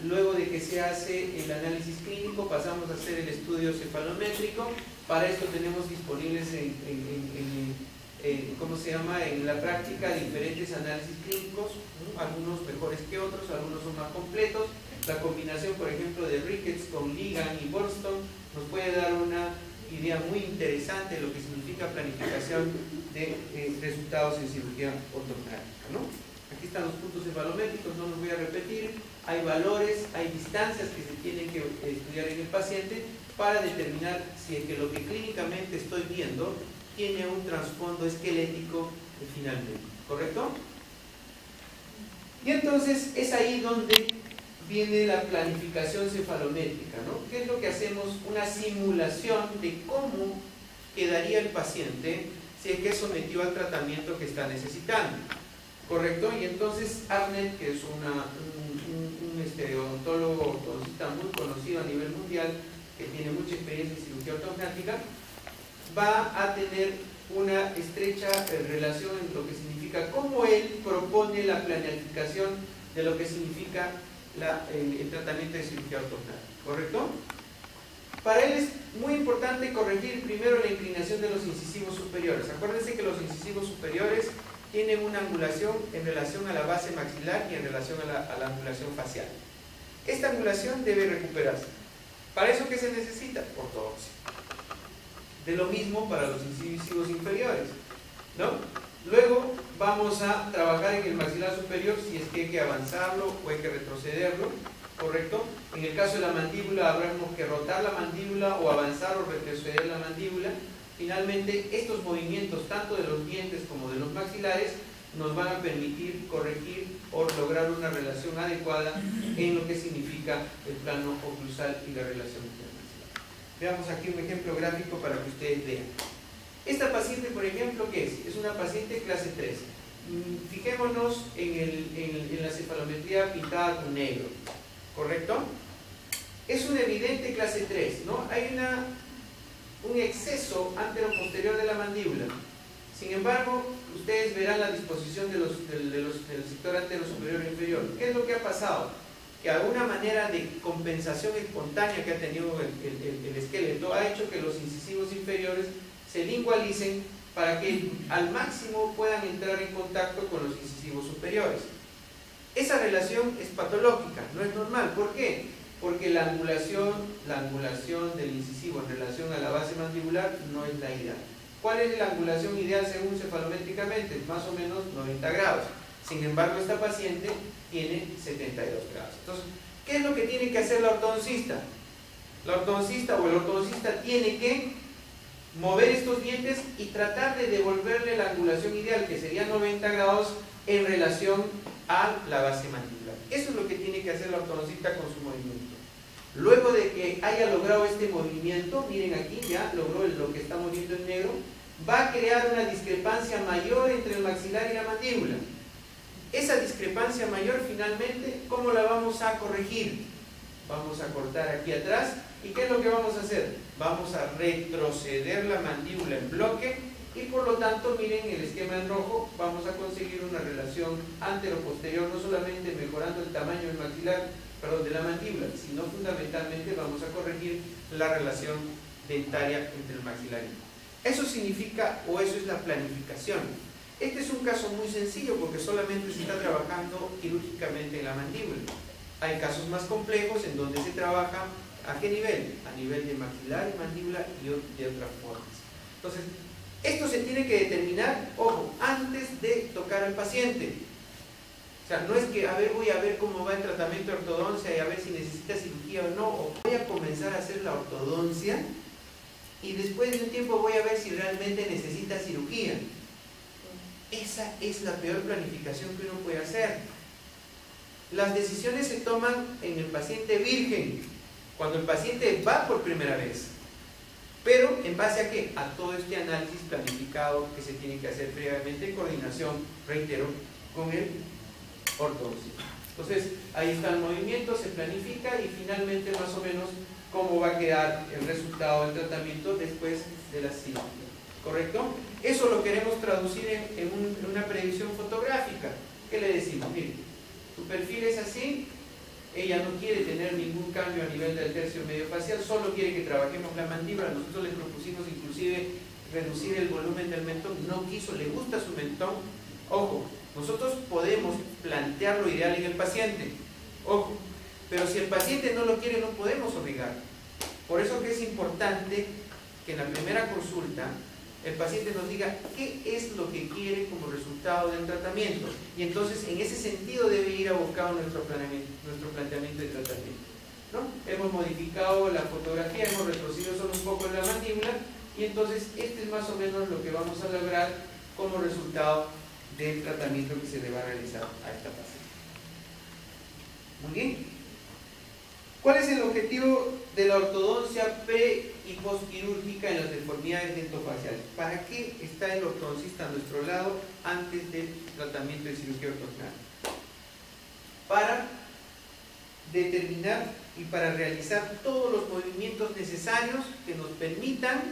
Luego de que se hace el análisis clínico, pasamos a hacer el estudio cefalométrico. Para esto tenemos disponibles ¿cómo se llama? En la práctica diferentes análisis clínicos, ¿no? Algunos mejores que otros, algunos son más completos. La combinación, por ejemplo, de Ricketts con Ligan y Burston nos puede dar una idea muy interesante de lo que significa planificación de resultados en cirugía ortognática, ¿no? Aquí están los puntos cefalométricos, no los voy a repetir. Hay valores, hay distancias que se tienen que estudiar en el paciente para determinar si es que lo que clínicamente estoy viendo tiene un trasfondo esquelético finalmente, ¿correcto? Y entonces es ahí donde viene la planificación cefalométrica, ¿no? ¿Qué es lo que hacemos? Una simulación de cómo quedaría el paciente si es que es sometido al tratamiento que está necesitando, ¿correcto? Y entonces Arnett, que es un odontólogo ortodoncista muy conocido a nivel mundial, que tiene mucha experiencia en cirugía ortognática, va a tener una estrecha relación en lo que significa cómo él propone la planificación de lo que significa el tratamiento de cirugía ortognática, ¿correcto? Para él es muy importante corregir primero la inclinación de los incisivos superiores. Acuérdense que los incisivos superiores tienen una angulación en relación a la base maxilar y en relación a la angulación facial. Esta angulación debe recuperarse. ¿Para eso qué se necesita? Ortodoxia. De lo mismo para los incisivos inferiores, ¿no? Luego vamos a trabajar en el maxilar superior si es que hay que avanzarlo o hay que retrocederlo, ¿correcto? En el caso de la mandíbula habremos que rotar la mandíbula o avanzar o retroceder la mandíbula. Finalmente, estos movimientos, tanto de los dientes como de los maxilares, nos van a permitir corregir o lograr una relación adecuada en lo que significa el plano oclusal y la relación intermaxilar. Veamos aquí un ejemplo gráfico para que ustedes vean. Esta paciente, por ejemplo, ¿qué es? Es una paciente clase 3. Fijémonos en la cefalometría pintada con negro, ¿correcto? Es una evidente clase 3, ¿no? Hay un exceso antero-posterior de la mandíbula. Sin embargo, ustedes verán la disposición del sector antero-superior e inferior. ¿Qué es lo que ha pasado? Que alguna manera de compensación espontánea que ha tenido el esqueleto ha hecho que los incisivos inferiores se lingualicen para que al máximo puedan entrar en contacto con los incisivos superiores. Esa relación es patológica, no es normal. ¿Por qué? Porque la angulación del incisivo en relación a la base mandibular no es la ideal. ¿Cuál es la angulación ideal según cefalométricamente? Más o menos 90 grados. Sin embargo, esta paciente tiene 72 grados. Entonces, ¿qué es lo que tiene que hacer la ortodoncista? La ortodoncista o el ortodoncista tiene que mover estos dientes y tratar de devolverle la angulación ideal, que sería 90 grados en relación a la base mandibular. Eso es lo que tiene que hacer la ortodoncista con su movimiento. Luego de que haya logrado este movimiento, miren aquí, ya logró lo que estamos viendo en negro, va a crear una discrepancia mayor entre el maxilar y la mandíbula. Esa discrepancia mayor, finalmente, ¿cómo la vamos a corregir? Vamos a cortar aquí atrás. ¿Y qué es lo que vamos a hacer? Vamos a retroceder la mandíbula en bloque y por lo tanto, miren el esquema en rojo, vamos a conseguir una relación antero-posterior, no solamente mejorando el tamaño del maxilar, de la mandíbula, sino fundamentalmente vamos a corregir la relación dentaria entre el maxilar y el maxilar. Eso significa, o eso es la planificación. Este es un caso muy sencillo porque solamente se está trabajando quirúrgicamente en la mandíbula. Hay casos más complejos en donde se trabaja ¿a qué nivel? A nivel de maxilar y mandíbula y de otras formas. Entonces, Esto se tiene que determinar, ojo, antes de tocar al paciente. O sea, no es que, a ver, voy a ver cómo va el tratamiento de ortodoncia y a ver si necesita cirugía o no, o voy a comenzar a hacer la ortodoncia y después de un tiempo voy a ver si realmente necesita cirugía. Esa es la peor planificación que uno puede hacer. Las decisiones se toman en el paciente virgen, cuando el paciente va por primera vez. Pero, ¿en base a qué? A todo este análisis planificado que se tiene que hacer previamente en coordinación, reitero, con el ortodoncista. Entonces, ahí está el movimiento, se planifica y finalmente más o menos cómo va a quedar el resultado del tratamiento después de la cirugía. ¿Correcto? Eso lo queremos traducir en una predicción fotográfica. ¿Qué le decimos? Mire, tu perfil es así, ella no quiere tener ningún cambio a nivel del tercio medio facial, solo quiere que trabajemos la mandíbula. Nosotros le propusimos inclusive reducir el volumen del mentón, no quiso, le gusta su mentón. Ojo, nosotros podemos plantear lo ideal en el paciente, ojo, pero si el paciente no lo quiere no podemos obligar. Por eso que es importante que en la primera consulta el paciente nos diga qué es lo que quiere como resultado del tratamiento, y entonces en ese sentido debe ir abocado nuestro planteamiento de tratamiento, ¿no? Hemos modificado la fotografía, hemos retrocedido solo un poco en la mandíbula, y entonces este es más o menos lo que vamos a lograr como resultado del tratamiento que se le va a realizar a esta paciente. Muy bien. ¿Cuál es el objetivo de la ortodoncia pre y postquirúrgica en las deformidades dentofaciales? ¿Para qué está el ortodoncista a nuestro lado antes del tratamiento de cirugía ortognal? Para determinar y para realizar todos los movimientos necesarios que nos permitan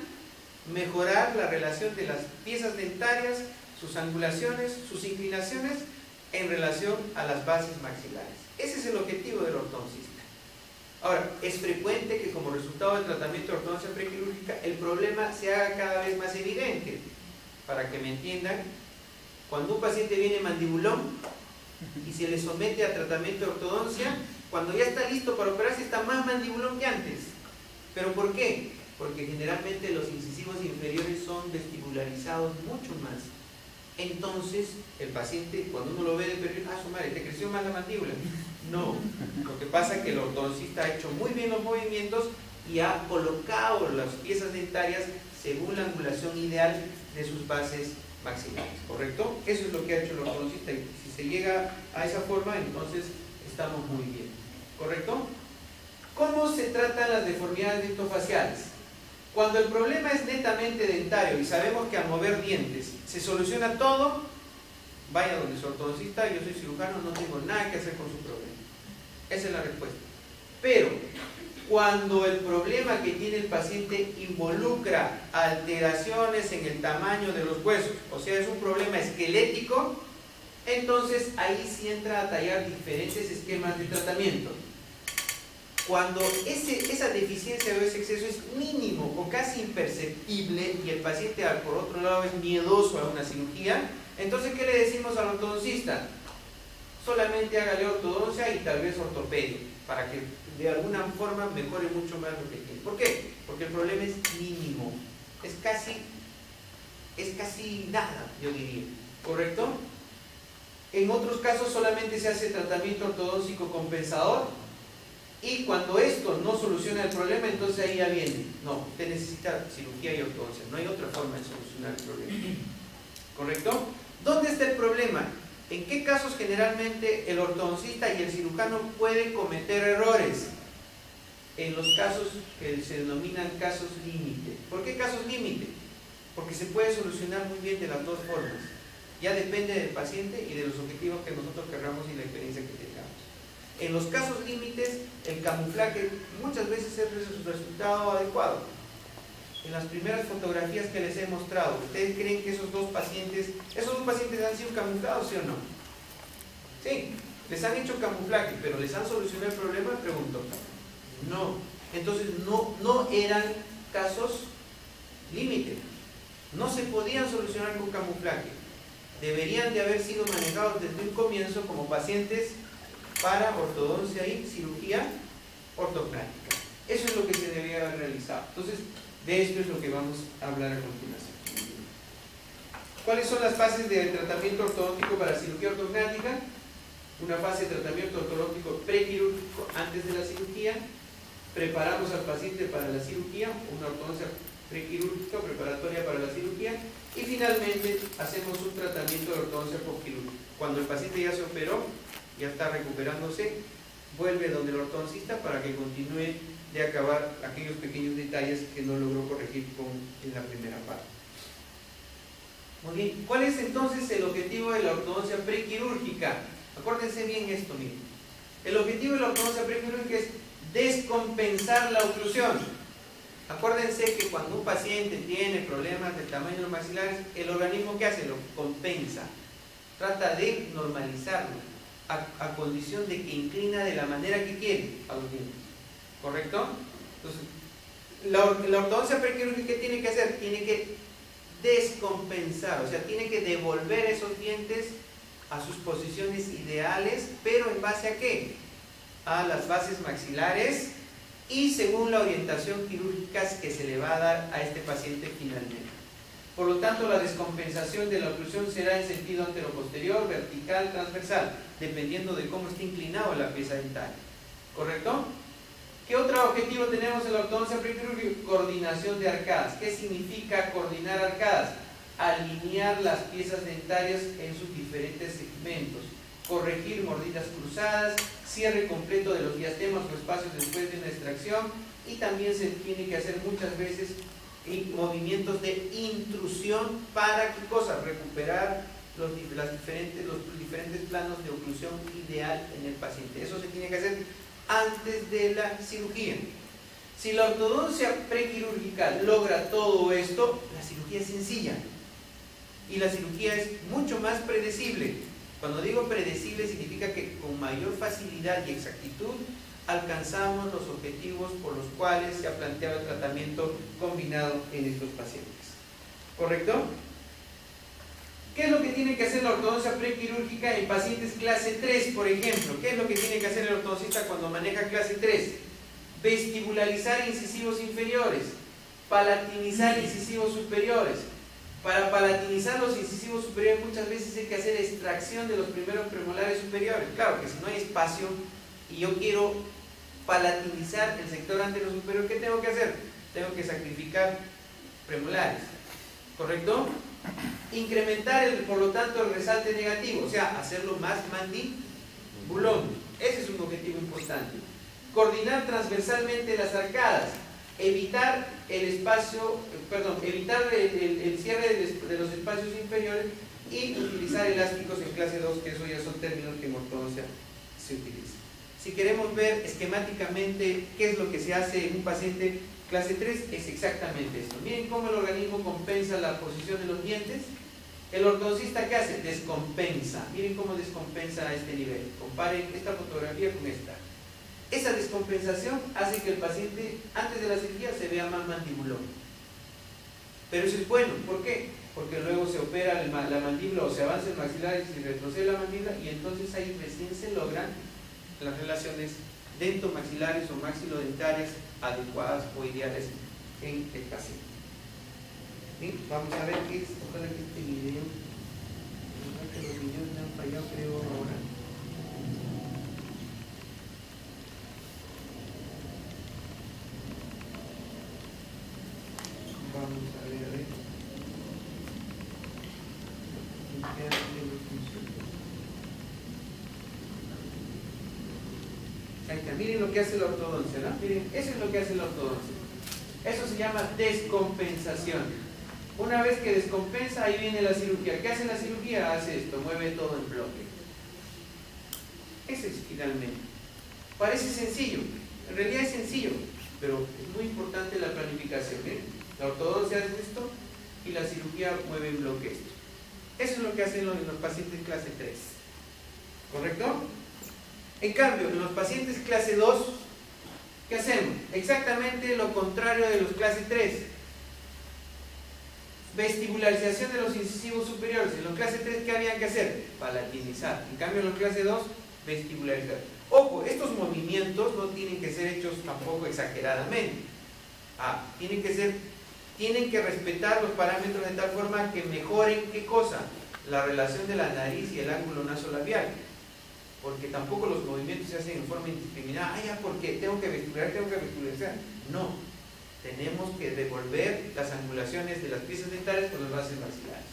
mejorar la relación de las piezas dentarias, sus angulaciones, sus inclinaciones en relación a las bases maxilares. Ese es el objetivo del ortodoncista. Ahora, es frecuente que como resultado del tratamiento de ortodoncia prequirúrgica el problema se haga cada vez más evidente. Para que me entiendan, cuando un paciente viene mandibulón y se le somete a tratamiento de ortodoncia, cuando ya está listo para operarse está más mandibulón que antes. ¿Pero por qué? Porque generalmente los incisivos inferiores son vestibularizados mucho más. Entonces, el paciente, cuando uno lo ve de perfil, ¡ah, su madre, te creció más la mandíbula! No, lo que pasa es que el ortodoncista ha hecho muy bien los movimientos y ha colocado las piezas dentarias según la angulación ideal de sus bases maxilares, ¿correcto? Eso es lo que ha hecho el ortodoncista, y si se llega a esa forma, entonces estamos muy bien, ¿correcto? ¿Cómo se tratan las deformidades dentofaciales? Cuando el problema es netamente dentario y sabemos que al mover dientes se soluciona todo, vaya donde su ortodoncista, yo soy cirujano, no tengo nada que hacer con su problema. Esa es la respuesta. Pero cuando el problema que tiene el paciente involucra alteraciones en el tamaño de los huesos, o sea, es un problema esquelético, entonces ahí sí entra a tallar diferentes esquemas de tratamiento. Cuando esa deficiencia o ese exceso es mínimo o casi imperceptible y el paciente por otro lado es miedoso a una cirugía, entonces ¿qué le decimos al ortodoncista? Solamente hágale ortodoncia y tal vez ortopedia, para que de alguna forma mejore mucho más lo que tiene. ¿Por qué? Porque el problema es mínimo, es casi nada, yo diría, ¿correcto? En otros casos solamente se hace tratamiento ortodóncico compensador, y cuando esto no soluciona el problema, entonces ahí ya viene, no, usted necesita cirugía y ortodoncia, no hay otra forma de solucionar el problema, ¿correcto? ¿Dónde está el problema? ¿En qué casos generalmente el ortodoncista y el cirujano pueden cometer errores? En los casos que se denominan casos límite. ¿Por qué casos límite? Porque se puede solucionar muy bien de las dos formas. Ya depende del paciente y de los objetivos que nosotros querramos y la experiencia que tengamos. En los casos límites, el camuflaje muchas veces es el resultado adecuado. En las primeras fotografías que les he mostrado, ¿ustedes creen que esos dos pacientes han sido camuflados, sí o no? Sí, les han hecho camuflaje, pero ¿les han solucionado el problema? Pregunto. No. Entonces no eran casos límite. No se podían solucionar con camuflaje. Deberían de haber sido manejados desde un comienzo como pacientes para ortodoncia y cirugía ortognática. Eso es lo que se debía haber realizado. Entonces, de esto es lo que vamos a hablar a continuación. ¿Cuáles son las fases del tratamiento ortodóntico para cirugía ortognática? Una fase de tratamiento ortodóntico prequirúrgico antes de la cirugía. Preparamos al paciente para la cirugía, una ortodoncia prequirúrgica preparatoria para la cirugía. Y finalmente hacemos un tratamiento de ortodoncia postquirúrgica. Cuando el paciente ya se operó, ya está recuperándose, vuelve donde el ortodoncista para que continúe de acabar aquellos pequeños detalles que no logró corregir en la primera parte. Muy bien, ¿cuál es entonces el objetivo de la ortodoncia prequirúrgica? Acuérdense bien esto mismo. El objetivo de la ortodoncia prequirúrgica es descompensar la oclusión. Acuérdense que cuando un paciente tiene problemas del tamaño de los maxilares, el organismo ¿qué hace? Lo compensa. Trata de normalizarlo a condición de que inclina de la manera que quiere a los dientes. ¿Correcto? Entonces, la ortodoncia prequirúrgica, ¿qué tiene que hacer? Tiene que descompensar, o sea, tiene que devolver esos dientes a sus posiciones ideales, pero ¿en base a qué? A las bases maxilares y según la orientación quirúrgica que se le va a dar a este paciente finalmente. Por lo tanto, la descompensación de la oclusión será en sentido anteroposterior, vertical, transversal, dependiendo de cómo esté inclinado la pieza dental. ¿Correcto? ¿Qué otro objetivo tenemos en la ortodoncia prequirúrgica? Coordinación de arcadas. ¿Qué significa coordinar arcadas? Alinear las piezas dentarias en sus diferentes segmentos, corregir mordidas cruzadas, cierre completo de los diastemas o espacios después de una extracción, y también se tiene que hacer muchas veces movimientos de intrusión para ¿qué cosa? Recuperar los diferentes planos de oclusión ideal en el paciente. Eso se tiene que hacer antes de la cirugía. Si la ortodoncia prequirúrgica logra todo esto, la cirugía es sencilla y la cirugía es mucho más predecible. Cuando digo predecible significa que con mayor facilidad y exactitud alcanzamos los objetivos por los cuales se ha planteado el tratamiento combinado en estos pacientes. ¿Correcto? ¿Qué es lo que tiene que hacer la ortodoncia prequirúrgica en pacientes clase 3, por ejemplo? ¿Qué es lo que tiene que hacer el ortodoncista cuando maneja clase 3? Vestibularizar incisivos inferiores, palatinizar incisivos superiores. Para palatinizar los incisivos superiores muchas veces hay que hacer extracción de los primeros premolares superiores. Claro que si no hay espacio y yo quiero palatinizar el sector anterosuperior, ¿qué tengo que hacer? Tengo que sacrificar premolares. ¿Correcto? Incrementar, por lo tanto, el resalte negativo, o sea, hacerlo más mandibulón. Ese es un objetivo importante. Coordinar transversalmente las arcadas, evitar el espacio, evitar el cierre de los espacios inferiores y utilizar elásticos en clase 2, que eso ya son términos que en ortodoncia se utilizan. Si queremos ver esquemáticamente qué es lo que se hace en un paciente clase 3, es exactamente esto. Miren cómo el organismo compensa la posición de los dientes. El ortodoncista, ¿qué hace? Descompensa. Miren cómo descompensa a este nivel. Comparen esta fotografía con esta. Esa descompensación hace que el paciente antes de la cirugía se vea más mandibulón. Pero eso es bueno. ¿Por qué? Porque luego se opera la mandíbula o se avanza el maxilar y se retrocede la mandíbula y entonces ahí recién se logran las relaciones dentomaxilares o maxilodentarias adecuadas o ideales en el paciente. ¿Sí? Vamos a ver qué es. Ojalá que este video, los videos me han fallado, creo ahora. Vamos a ver. Ahí está. Miren lo que hace la ortodoncia, ¿no? Miren, eso es lo que hace la ortodoncia. Eso se llama descompensación. Una vez que descompensa, ahí viene la cirugía. ¿Qué hace la cirugía? Hace esto, mueve todo en bloque. Ese es finalmente. Parece sencillo, en realidad es sencillo, pero es muy importante la planificación. ¿Miren? La ortodoncia hace esto y la cirugía mueve en bloque esto. Eso es lo que hacen los pacientes clase 3. ¿Correcto? En cambio, en los pacientes clase 2, ¿qué hacemos? Exactamente lo contrario de los clase 3. Vestibularización de los incisivos superiores. En los clase 3, ¿qué habían que hacer? Palatinizar. En cambio, en los clase 2, vestibularizar. Ojo, estos movimientos no tienen que ser hechos tampoco exageradamente. Tienen tienen que respetar los parámetros de tal forma que mejoren, ¿qué cosa? La relación de la nariz y el ángulo nasolabial. Porque tampoco los movimientos se hacen en forma indiscriminada. Ah, ya, porque tengo que vestibularizar. No, tenemos que devolver las angulaciones de las piezas dentales con las bases maxilares.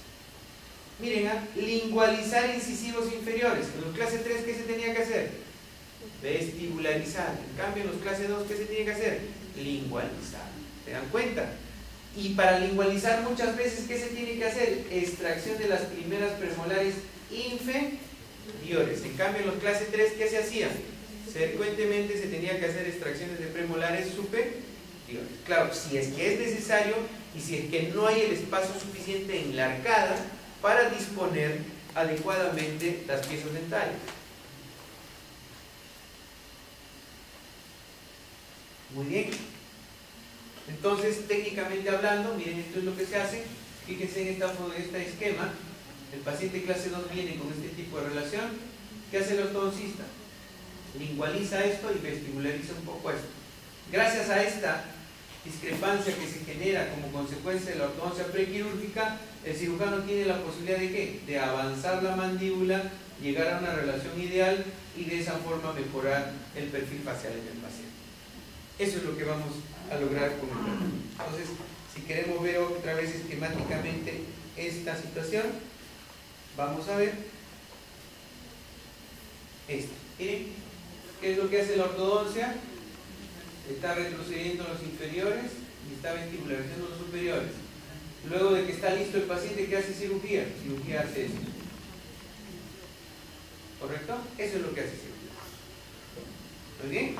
Miren, lingualizar incisivos inferiores. En los clase 3, ¿qué se tenía que hacer? Vestibularizar. En cambio, en los clase 2, ¿qué se tiene que hacer? Lingualizar. ¿Se dan cuenta? Y para lingualizar muchas veces, ¿qué se tiene que hacer? Extracción de las primeras premolares inferiores. En cambio, en los clase 3, ¿qué se hacía? Frecuentemente se tenía que hacer extracciones de premolares superiores. Claro, si es que es necesario y si es que no hay el espacio suficiente en la arcada para disponer adecuadamente las piezas dentales. Muy bien. Entonces, técnicamente hablando, miren, esto es lo que se hace. Fíjense en este esquema. El paciente clase 2 viene con este tipo de relación. ¿Qué hace el ortodoncista? Lingualiza esto y vestibulariza un poco esto. Gracias a esta discrepancia que se genera como consecuencia de la ortodoncia prequirúrgica, el cirujano tiene la posibilidad de ¿qué? De avanzar la mandíbula, llegar a una relación ideal y de esa forma mejorar el perfil facial en el paciente. Eso es lo que vamos a lograr con el tratamiento. Entonces, si queremos ver otra vez esquemáticamente esta situación, vamos a ver esto. Miren, ¿qué es lo que hace la ortodoncia? Está retrocediendo los inferiores y está vestibularizando los superiores. Luego de que está listo el paciente, ¿qué hace cirugía? Cirugía hace esto. ¿Correcto? Eso es lo que hace cirugía. ¿Muy bien?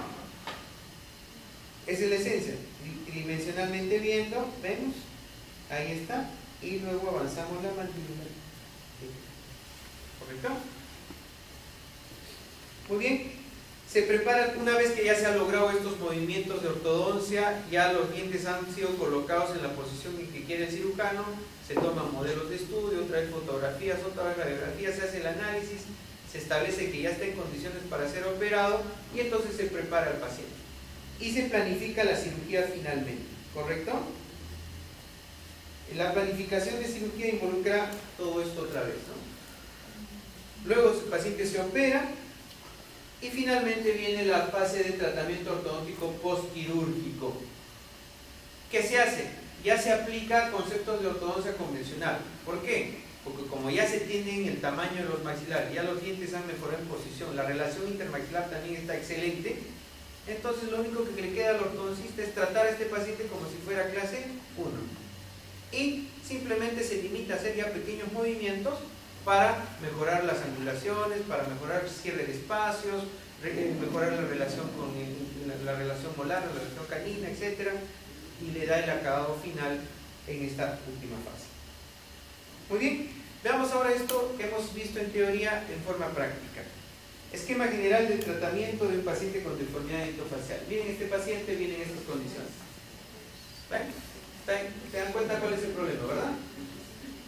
Esa es la esencia. Tridimensionalmente viendo, vemos, ahí está, y luego avanzamos la mandíbula. ¿Correcto? Muy bien. Se prepara, una vez que ya se han logrado estos movimientos de ortodoncia, ya los dientes han sido colocados en la posición en que quiere el cirujano, se toman modelos de estudio, trae fotografías, otra vez radiografías, se hace el análisis, se establece que ya está en condiciones para ser operado y entonces se prepara al paciente. Y se planifica la cirugía finalmente, ¿correcto? La planificación de cirugía involucra todo esto otra vez, ¿no? Luego el paciente se opera. Y finalmente viene la fase de tratamiento ortodóntico postquirúrgico. ¿Qué se hace? Ya se aplica conceptos de ortodoncia convencional. ¿Por qué? Porque como ya se tienen el tamaño de los maxilares, ya los dientes han mejorado en posición, la relación intermaxilar también está excelente, entonces lo único que le queda al ortodoncista es tratar a este paciente como si fuera clase 1. Y simplemente se limita a hacer ya pequeños movimientos para mejorar las angulaciones, para mejorar el cierre de espacios, mejorar la relación con la relación molar, la relación canina, etc. Y le da el acabado final en esta última fase. Muy bien, veamos ahora esto que hemos visto en teoría en forma práctica. Esquema general del tratamiento de un paciente con deformidad dentofacial. Miren, este paciente viene en estas condiciones. ¿Ven? ¿Se dan cuenta cuál es el problema, verdad?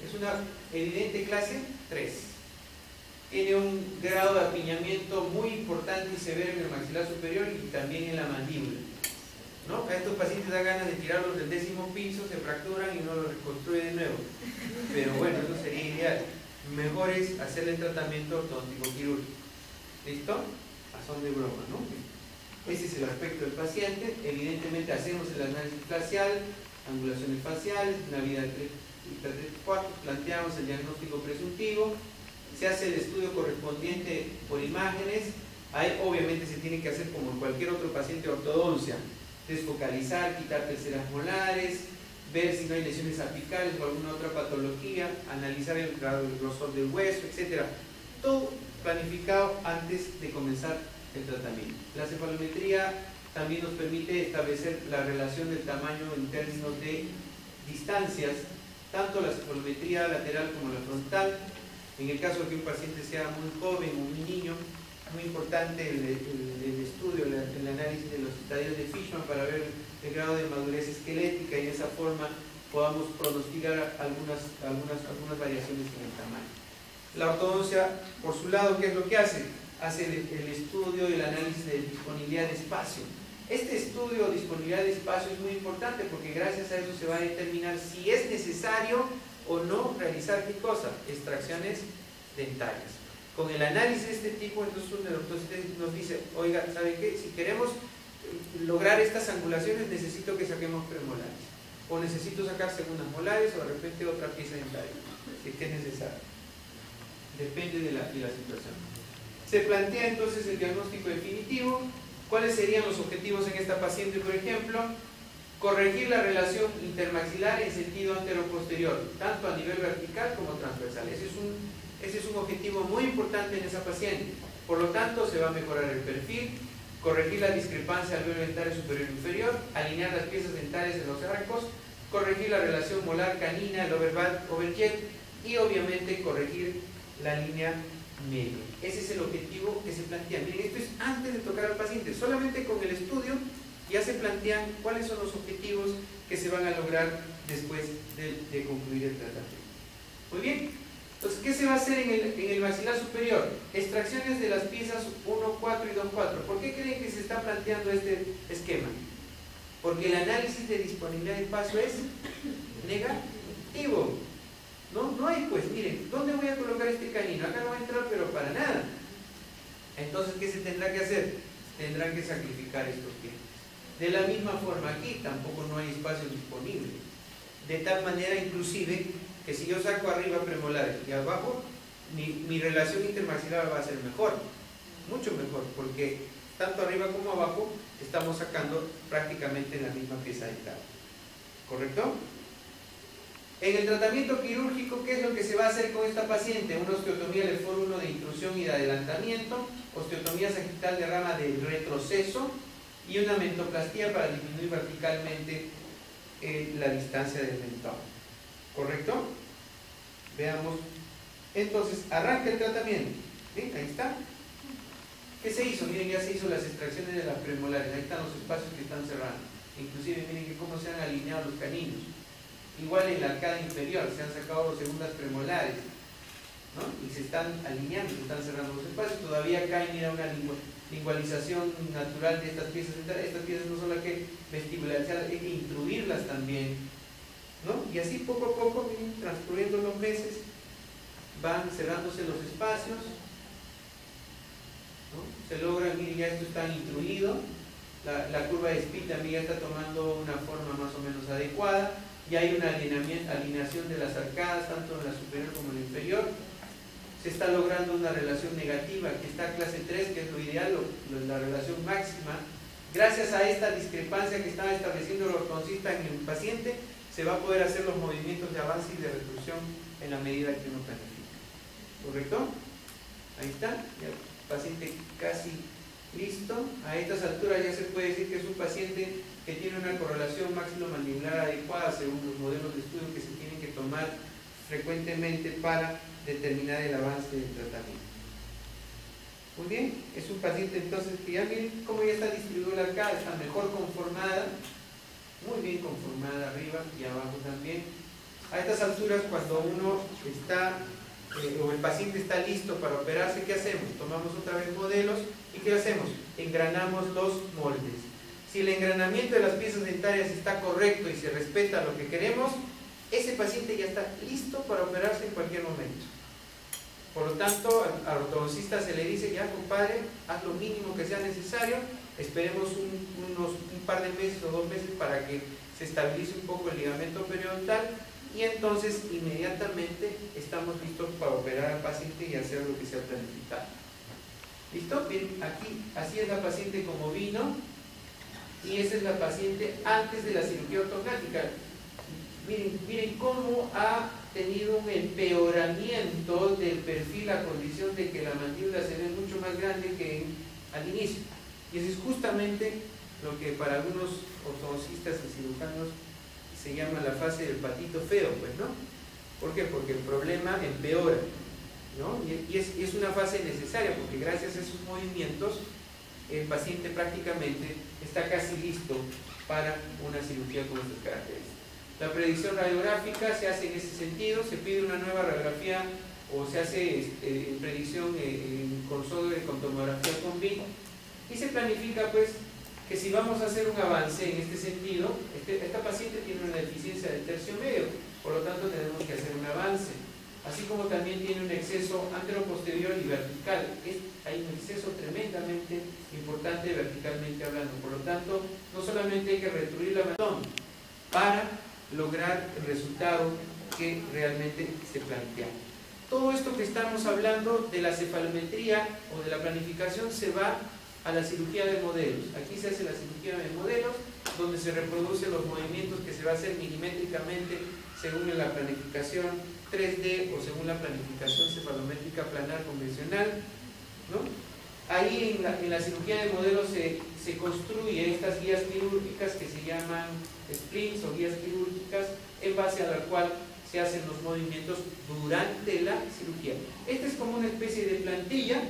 Es una evidente clase 3. Tiene un grado de apiñamiento muy importante y severo en el maxilar superior y también en la mandíbula, ¿no? A estos pacientes da ganas de tirarlos del 10º piso, se fracturan y no los reconstruye de nuevo. Pero bueno, eso sería ideal. Mejor es hacerle el tratamiento ortodóntico quirúrgico. ¿Listo? A son de broma, ¿no? Ese es el aspecto del paciente. Evidentemente hacemos el análisis facial, angulaciones faciales, Navidad 3-4, planteamos el diagnóstico presuntivo, se hace el estudio correspondiente por imágenes. Ahí obviamente se tiene que hacer como en cualquier otro paciente de ortodoncia, desfocalizar, quitar terceras molares, ver si no hay lesiones apicales o alguna otra patología, analizar el grosor del hueso, etc. Todo planificado antes de comenzar el tratamiento. La cefalometría también nos permite establecer la relación del tamaño en términos de distancias, tanto la cefalometría lateral como la frontal. En el caso de que un paciente sea muy joven o un niño, muy importante el estudio, el análisis de los estadios de Fishman para ver el grado de madurez esquelética y de esa forma podamos pronosticar algunas variaciones en el tamaño. La ortodoncia, por su lado, ¿qué es lo que hace? Hace el estudio y el análisis de disponibilidad de espacio. Este estudio de disponibilidad de espacio es muy importante porque gracias a eso se va a determinar si es necesario o no realizar ¿qué cosa? Extracciones dentarias. Con el análisis de este tipo, entonces un doctor nos dice, oiga, ¿sabe qué? Si queremos lograr estas angulaciones necesito que saquemos premolares, o necesito sacar segundas molares, o de repente otra pieza dentaria, si es que es necesario. Depende de la situación. Se plantea entonces el diagnóstico definitivo. ¿Cuáles serían los objetivos en esta paciente, por ejemplo? Corregir la relación intermaxilar en sentido antero-posterior, tanto a nivel vertical como transversal. Ese es un objetivo muy importante en esa paciente. Por lo tanto, se va a mejorar el perfil, corregir la discrepancia alveolo dentario superior e inferior, alinear las piezas dentarias en los arcos, corregir la relación molar canina, el overjet, y obviamente corregir la línea media. Ese es el objetivo que se plantea. Miren, esto es antes de tocar al paciente. Solamente con el estudio ya se plantean cuáles son los objetivos que se van a lograr después de concluir el tratamiento. Muy bien. Entonces, ¿qué se va a hacer en el maxilar superior? Extracciones de las piezas 1-4 y 2-4. ¿Por qué creen que se está planteando este esquema? Porque el análisis de disponibilidad de espacio es negativo. No hay, pues, miren, ¿dónde voy a colocar este canino? Acá no va a entrar, pero para nada. Entonces, ¿qué se tendrá que hacer? Tendrán que sacrificar estos dientes. De la misma forma, aquí tampoco no hay espacio disponible. De tal manera, inclusive, que si yo saco arriba premolares y abajo, mi relación intermaxilar va a ser mejor, mucho mejor, porque tanto arriba como abajo estamos sacando prácticamente la misma pieza dental. ¿Correcto? En el tratamiento quirúrgico, ¿qué es lo que se va a hacer con esta paciente? Una osteotomía de foro 1 de intrusión y de adelantamiento, osteotomía sagital de rama de retroceso y una mentoplastía para disminuir verticalmente la distancia del mentón. ¿Correcto? Veamos. Entonces, arranca el tratamiento. ¿Sí? Ahí está. ¿Qué se hizo? Miren, ya se hizo las extracciones de las premolares. Ahí están los espacios que están cerrando. Inclusive, miren que cómo se han alineado los caninos. Igual en la arcada inferior, se han sacado las segundas premolares, ¿no? Y se están alineando, se están cerrando los espacios. Todavía acá hay, mira, una lingualización natural de estas piezas. Estas piezas no son las que vestibularizarlas, hay que intruirlas también, ¿no? Y así poco a poco, miren, transcurriendo los meses, van cerrándose los espacios, ¿no? Se logra, miren, ya esto está intruido, la curva de Spitz también ya está tomando una forma más o menos adecuada, ya hay una alineación de las arcadas, tanto en la superior como en la inferior, se está logrando una relación negativa, aquí está clase 3, que es lo ideal, la relación máxima. Gracias a esta discrepancia que está estableciendo el ortodoncista en el paciente, se va a poder hacer los movimientos de avance y de reclusión en la medida que uno planifica. ¿Correcto? Ahí está, ya el paciente casi listo. A estas alturas ya se puede decir que es un paciente que tiene una correlación maxilomandibular adecuada según los modelos de estudio que se tienen que tomar frecuentemente para determinar el avance del tratamiento. Muy bien, es un paciente entonces que ya miren cómo ya está distribuida acá, está mejor conformada, muy bien conformada arriba y abajo también. A estas alturas, cuando uno está o el paciente está listo para operarse, ¿qué hacemos? Tomamos otra vez modelos y ¿qué hacemos? Engranamos los moldes. Si el engranamiento de las piezas dentarias está correcto y se respeta lo que queremos, ese paciente ya está listo para operarse en cualquier momento. Por lo tanto, al ortodoncista se le dice, ya compadre, haz lo mínimo que sea necesario, esperemos un par de meses o 2 meses para que se estabilice un poco el ligamento periodontal y entonces inmediatamente estamos listos para operar al paciente y hacer lo que sea planificado. ¿Listo? Bien, aquí, así es la paciente como vino y esa es la paciente antes de la cirugía ortognática. Miren cómo ha tenido un empeoramiento del perfil a condición de que la mandíbula se ve mucho más grande que al inicio. Y eso es justamente lo que para algunos ortodoncistas y cirujanos se llama la fase del patito feo, pues, ¿no? ¿Por qué? Porque el problema empeora, ¿no? Y es una fase necesaria porque gracias a esos movimientos el paciente prácticamente está casi listo para una cirugía con estas características. La predicción radiográfica se hace en ese sentido, se pide una nueva radiografía o se hace predicción con tomografía con BIM y se planifica pues que si vamos a hacer un avance en este sentido, esta paciente tiene una deficiencia del tercio medio, por lo tanto tenemos que hacer un avance, así como también tiene un exceso anteroposterior y vertical. Hay un exceso tremendamente importante verticalmente hablando, por lo tanto no solamente hay que retribuir la matón para lograr el resultado que realmente se plantea. Todo esto que estamos hablando de la cefalometría o de la planificación se va a la cirugía de modelos. Aquí se hace la cirugía de modelos, donde se reproducen los movimientos que se va a hacer milimétricamente según la planificación 3D o según la planificación cefalométrica planar convencional, ¿no? Ahí en la cirugía de modelos se construye estas guías quirúrgicas que se llaman sprints o guías quirúrgicas, en base a la cual se hacen los movimientos durante la cirugía. Esta es como una especie de plantilla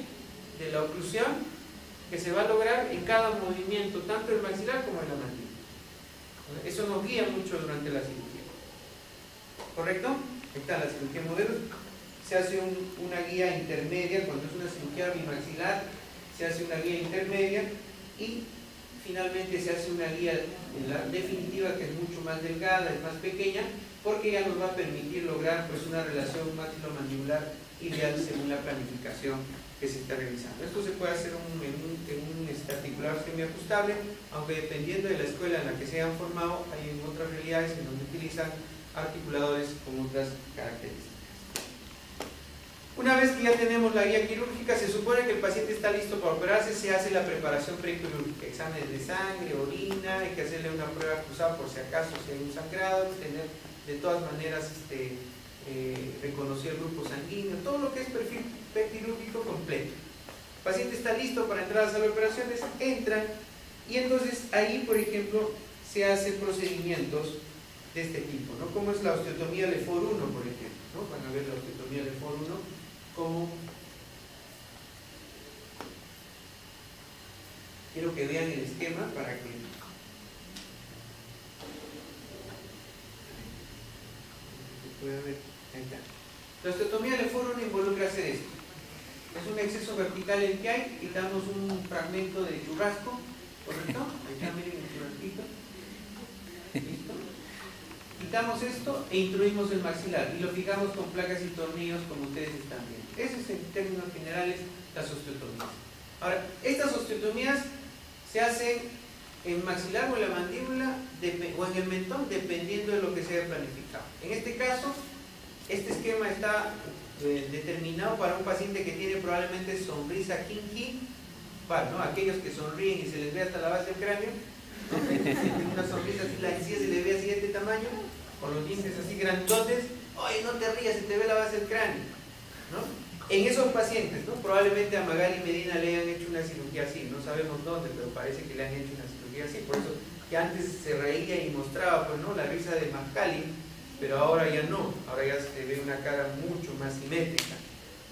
de la oclusión que se va a lograr en cada movimiento, tanto el maxilar como en la mandíbula. Eso nos guía mucho durante la cirugía. ¿Correcto? Está la cirugía modelo. Se hace una guía intermedia, cuando es una cirugía bimaxilar, se hace una guía intermedia y finalmente se hace una guía en la definitiva, que es mucho más delgada, es más pequeña, porque ya nos va a permitir lograr pues una relación maxilomandibular ideal según la planificación que se está realizando. Esto se puede hacer en un articulador semiajustable, aunque dependiendo de la escuela en la que se hayan formado, hay en otras realidades en donde utilizan articuladores con otras características. Una vez que ya tenemos la guía quirúrgica, se supone que el paciente está listo para operarse, se hace la preparación prequirúrgica, exámenes de sangre, orina, hay que hacerle una prueba cruzada por si acaso si hay un sangrado, tener de todas maneras reconocer el grupo sanguíneo, todo lo que es perfil prequirúrgico completo. El paciente está listo para entrar a la sala de operaciones, entran y entonces ahí, por ejemplo, se hacen procedimientos de este tipo, ¿no? Como es la osteotomía Lefort 1, por ejemplo, ¿no? Van a ver la osteotomía Lefort 1 como... Quiero que vean el esquema para que... puede ver, ahí está. La osteotomía Lefort 1 involucra hacer esto. Es un exceso vertical el que hay, quitamos un fragmento de churrasco, ¿correcto? Ahí está, miren el churrasquito. ¿Listo? Quitamos esto e introducimos el maxilar y lo fijamos con placas y tornillos como ustedes están viendo. Eso es en términos generales las osteotomías. Ahora, estas osteotomías se hacen en maxilar o en la mandíbula o en el mentón dependiendo de lo que se haya planificado. En este caso, este esquema está determinado para un paciente que tiene probablemente sonrisa kinky, ¿no? Aquellos que sonríen y se les ve hasta la base del cráneo, ¿no? Tienen una sonrisa así, la encía se le ve así de este tamaño, con los dientes así grandotes. Oye, no te rías, se te ve la base del cráneo, ¿no? En esos pacientes, ¿no? Probablemente a Magali Medina le hayan hecho una cirugía así, no sabemos dónde, pero parece que le han hecho una cirugía así, por eso que antes se reía y mostraba, pues, ¿no?, la risa de Magali, pero ahora ya no, ahora ya se ve una cara mucho más simétrica,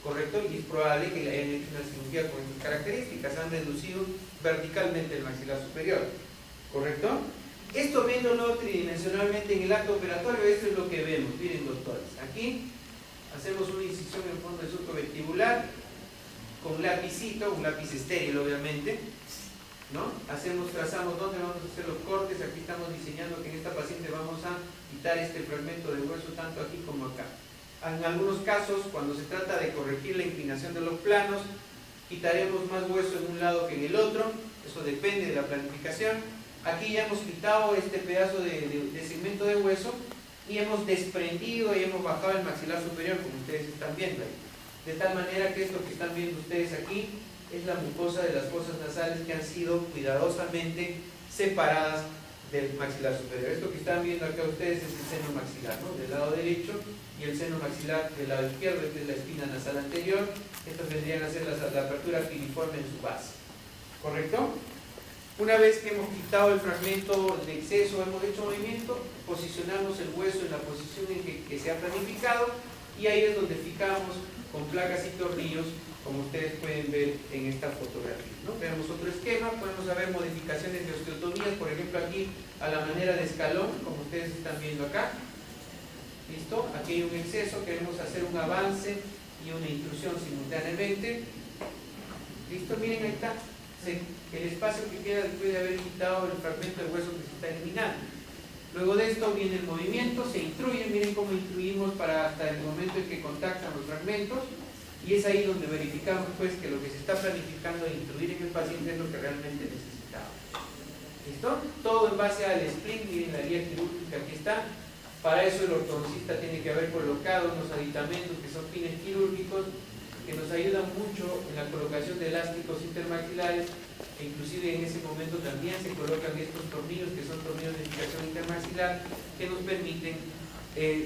¿correcto? Y es probable que le hayan hecho una cirugía con estas características, han reducido verticalmente el maxilar superior, ¿correcto? Esto viéndolo tridimensionalmente en el acto operatorio, esto es lo que vemos. Miren, doctores, aquí hacemos una incisión en el fondo del surco vestibular con un lapicito, un lápiz estéril obviamente, ¿no? Trazamos dónde vamos a hacer los cortes. Aquí estamos diseñando que en esta paciente vamos a quitar este fragmento de hueso tanto aquí como acá. En algunos casos, cuando se trata de corregir la inclinación de los planos, quitaremos más hueso en un lado que en el otro, eso depende de la planificación. Aquí ya hemos quitado este pedazo de segmento de hueso y hemos desprendido y hemos bajado el maxilar superior, como ustedes están viendo ahí. De tal manera que esto que están viendo ustedes aquí es la mucosa de las fosas nasales que han sido cuidadosamente separadas del maxilar superior. Esto que están viendo acá ustedes es el seno maxilar, ¿no?, del lado derecho, y el seno maxilar del lado izquierdo, esta es la espina nasal anterior. Estos vendrían a ser la apertura filiforme en su base, ¿correcto? Una vez que hemos quitado el fragmento de exceso, hemos hecho movimiento, posicionamos el hueso en la posición en que se ha planificado, y ahí es donde fijamos con placas y tornillos, como ustedes pueden ver en esta fotografía, ¿no? Veamos otro esquema, podemos ver modificaciones de osteotomías, por ejemplo aquí a la manera de escalón, como ustedes están viendo acá. ¿Listo? Aquí hay un exceso, queremos hacer un avance y una intrusión simultáneamente. ¿Listo? Miren, ahí está. el espacio que queda después de haber quitado el fragmento de hueso que se está eliminando. Luego de esto viene el movimiento, se intruye, miren cómo intruimos para hasta el momento en que contactan los fragmentos, y es ahí donde verificamos pues que lo que se está planificando de intruir en el paciente es lo que realmente necesitaba. ¿Listo? Todo en base al splint, miren la guía quirúrgica aquí está. Para eso el ortodoncista tiene que haber colocado unos aditamentos que son pines quirúrgicos que nos ayudan mucho en la colocación de elásticos intermaxilares, e inclusive en ese momento también se colocan estos tornillos que son tornillos de fijación intermaxilar que nos permiten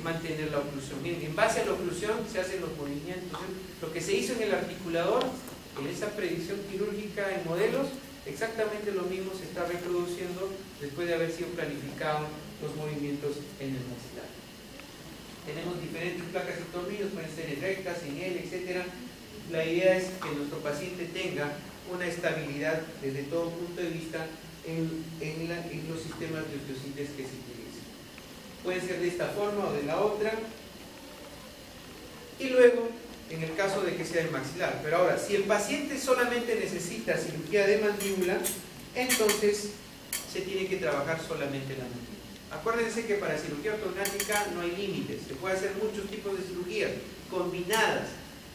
mantener la oclusión. Bien, en base a la oclusión se hacen los movimientos. Lo que se hizo en el articulador, en esa predicción quirúrgica en modelos, exactamente lo mismo se está reproduciendo después de haber sido planificados los movimientos en el maxilar. Tenemos diferentes placas y tornillos, pueden ser en rectas, en L, etc. La idea es que nuestro paciente tenga una estabilidad desde todo punto de vista en los sistemas de osteosíntesis que se utilizan. Puede ser de esta forma o de la otra. Y luego, en el caso de que sea el maxilar. Pero ahora, si el paciente solamente necesita cirugía de mandíbula, entonces se tiene que trabajar solamente la mandíbula. Acuérdense que para cirugía ortognática no hay límites, se puede hacer muchos tipos de cirugías combinadas.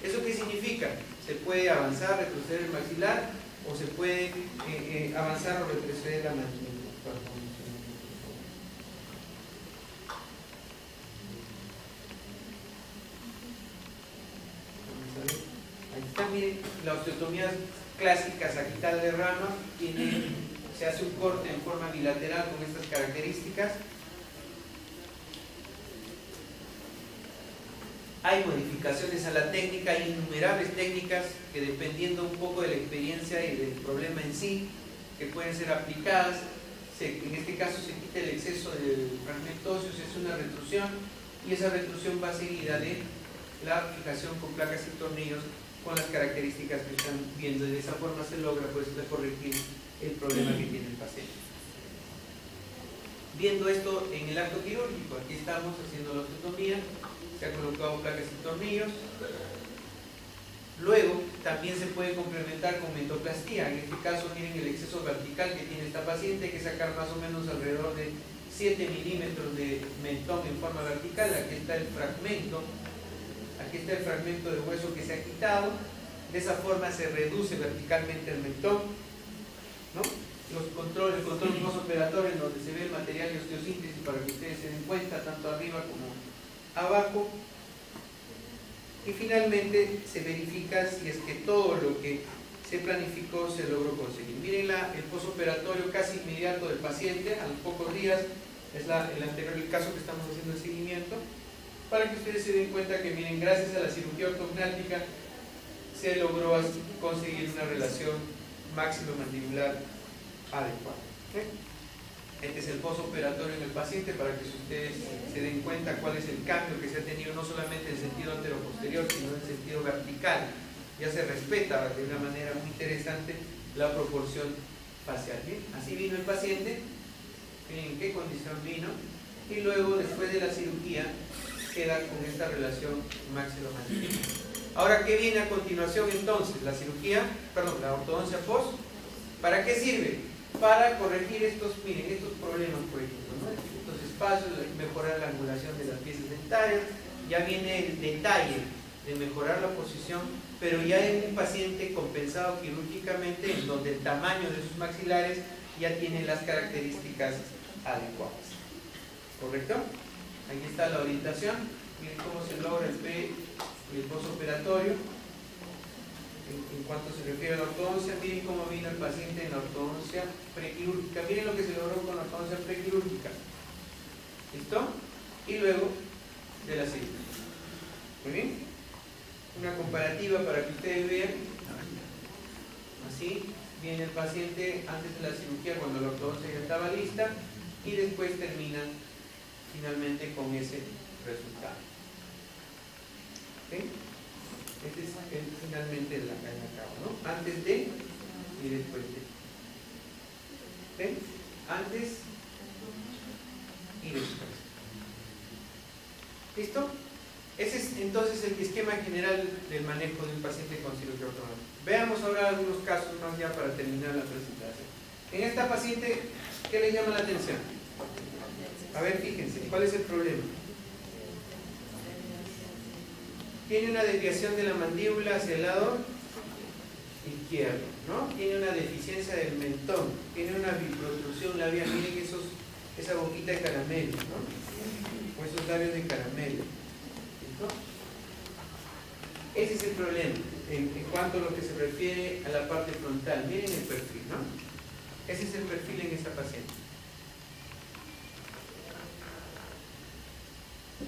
¿Eso qué significa? Se puede avanzar, retroceder el maxilar, o se puede avanzar o retroceder la mandíbula. Ahí está, miren, la osteotomía clásica sagital de rama se hace un corte en forma bilateral con estas características. Hay modificaciones a la técnica, hay innumerables técnicas que, dependiendo un poco de la experiencia y del problema en sí, que pueden ser aplicadas. En este caso se quita el exceso del fragmento óseo, se hace una retrusión, y esa retrusión va seguida de la fijación con placas y tornillos con las características que están viendo, y de esa forma se logra pues corregir el problema que tiene el paciente. Viendo esto en el acto quirúrgico, aquí estamos haciendo la osteotomía, se ha colocado placas y tornillos. Luego también se puede complementar con mentoplastía. En este caso miren el exceso vertical que tiene esta paciente, hay que sacar más o menos alrededor de 7 milímetros de mentón en forma vertical. Aquí está el fragmento, de hueso que se ha quitado. De esa forma se reduce verticalmente el mentón, ¿no? El control postoperatorio, en donde se ve el material de osteosíntesis, para que ustedes se den cuenta, tanto arriba como abajo. Y finalmente se verifica si es que todo lo que se planificó se logró conseguir. Miren el postoperatorio casi inmediato del paciente, a los pocos días, es el caso que estamos haciendo el seguimiento, para que ustedes se den cuenta que, miren, gracias a la cirugía ortognática se logró conseguir una relación maxilomandibular adecuada. ¿Okay? Este es el postoperatorio en el paciente, para que ustedes se den cuenta cuál es el cambio que se ha tenido, no solamente en sentido anteroposterior, sino en sentido vertical. Ya se respeta de una manera muy interesante la proporción facial. ¿Bien? Así vino el paciente, miren en qué condición vino, y luego, después de la cirugía, queda con esta relación maxilomandibular. Ahora, ¿qué viene a continuación entonces? La ortodoncia post. ¿Para qué sirve? Para corregir estos problemas, por ejemplo, ¿no? Estos espacios, mejorar la angulación de las piezas dentarias. Ya viene el detalle de mejorar la posición, pero ya en un paciente compensado quirúrgicamente, en donde el tamaño de sus maxilares ya tiene las características adecuadas. ¿Correcto? Ahí está la orientación. Miren cómo se logra el pre y el postoperatorio. En cuanto se refiere a la ortodoncia, miren cómo vino el paciente en la ortodoncia prequirúrgica. Miren lo que se logró con la ortodoncia prequirúrgica. ¿Listo? Y luego de la cirugía. Muy bien. Una comparativa para que ustedes vean. Así viene el paciente antes de la cirugía, cuando la ortodoncia ya estaba lista, y después termina finalmente con ese resultado. ¿Okay? Este es finalmente el acabo, ¿no? Antes de y después de. ¿Okay? Antes y después. ¿Listo? Ese es entonces el esquema general del manejo de un paciente con cirugía ortognática. Veamos ahora algunos casos más ya para terminar la presentación. En esta paciente, ¿qué le llama la atención? A ver, fíjense, ¿cuál es el problema? Tiene una desviación de la mandíbula hacia el lado izquierdo, ¿no? Tiene una deficiencia del mentón, tiene una biprotrusión labial, miren esa boquita de caramelo, ¿no? O esos labios de caramelo, ¿no? Ese es el problema en cuanto a lo que se refiere a la parte frontal. Miren el perfil, ¿no? Ese es el perfil en esta paciente.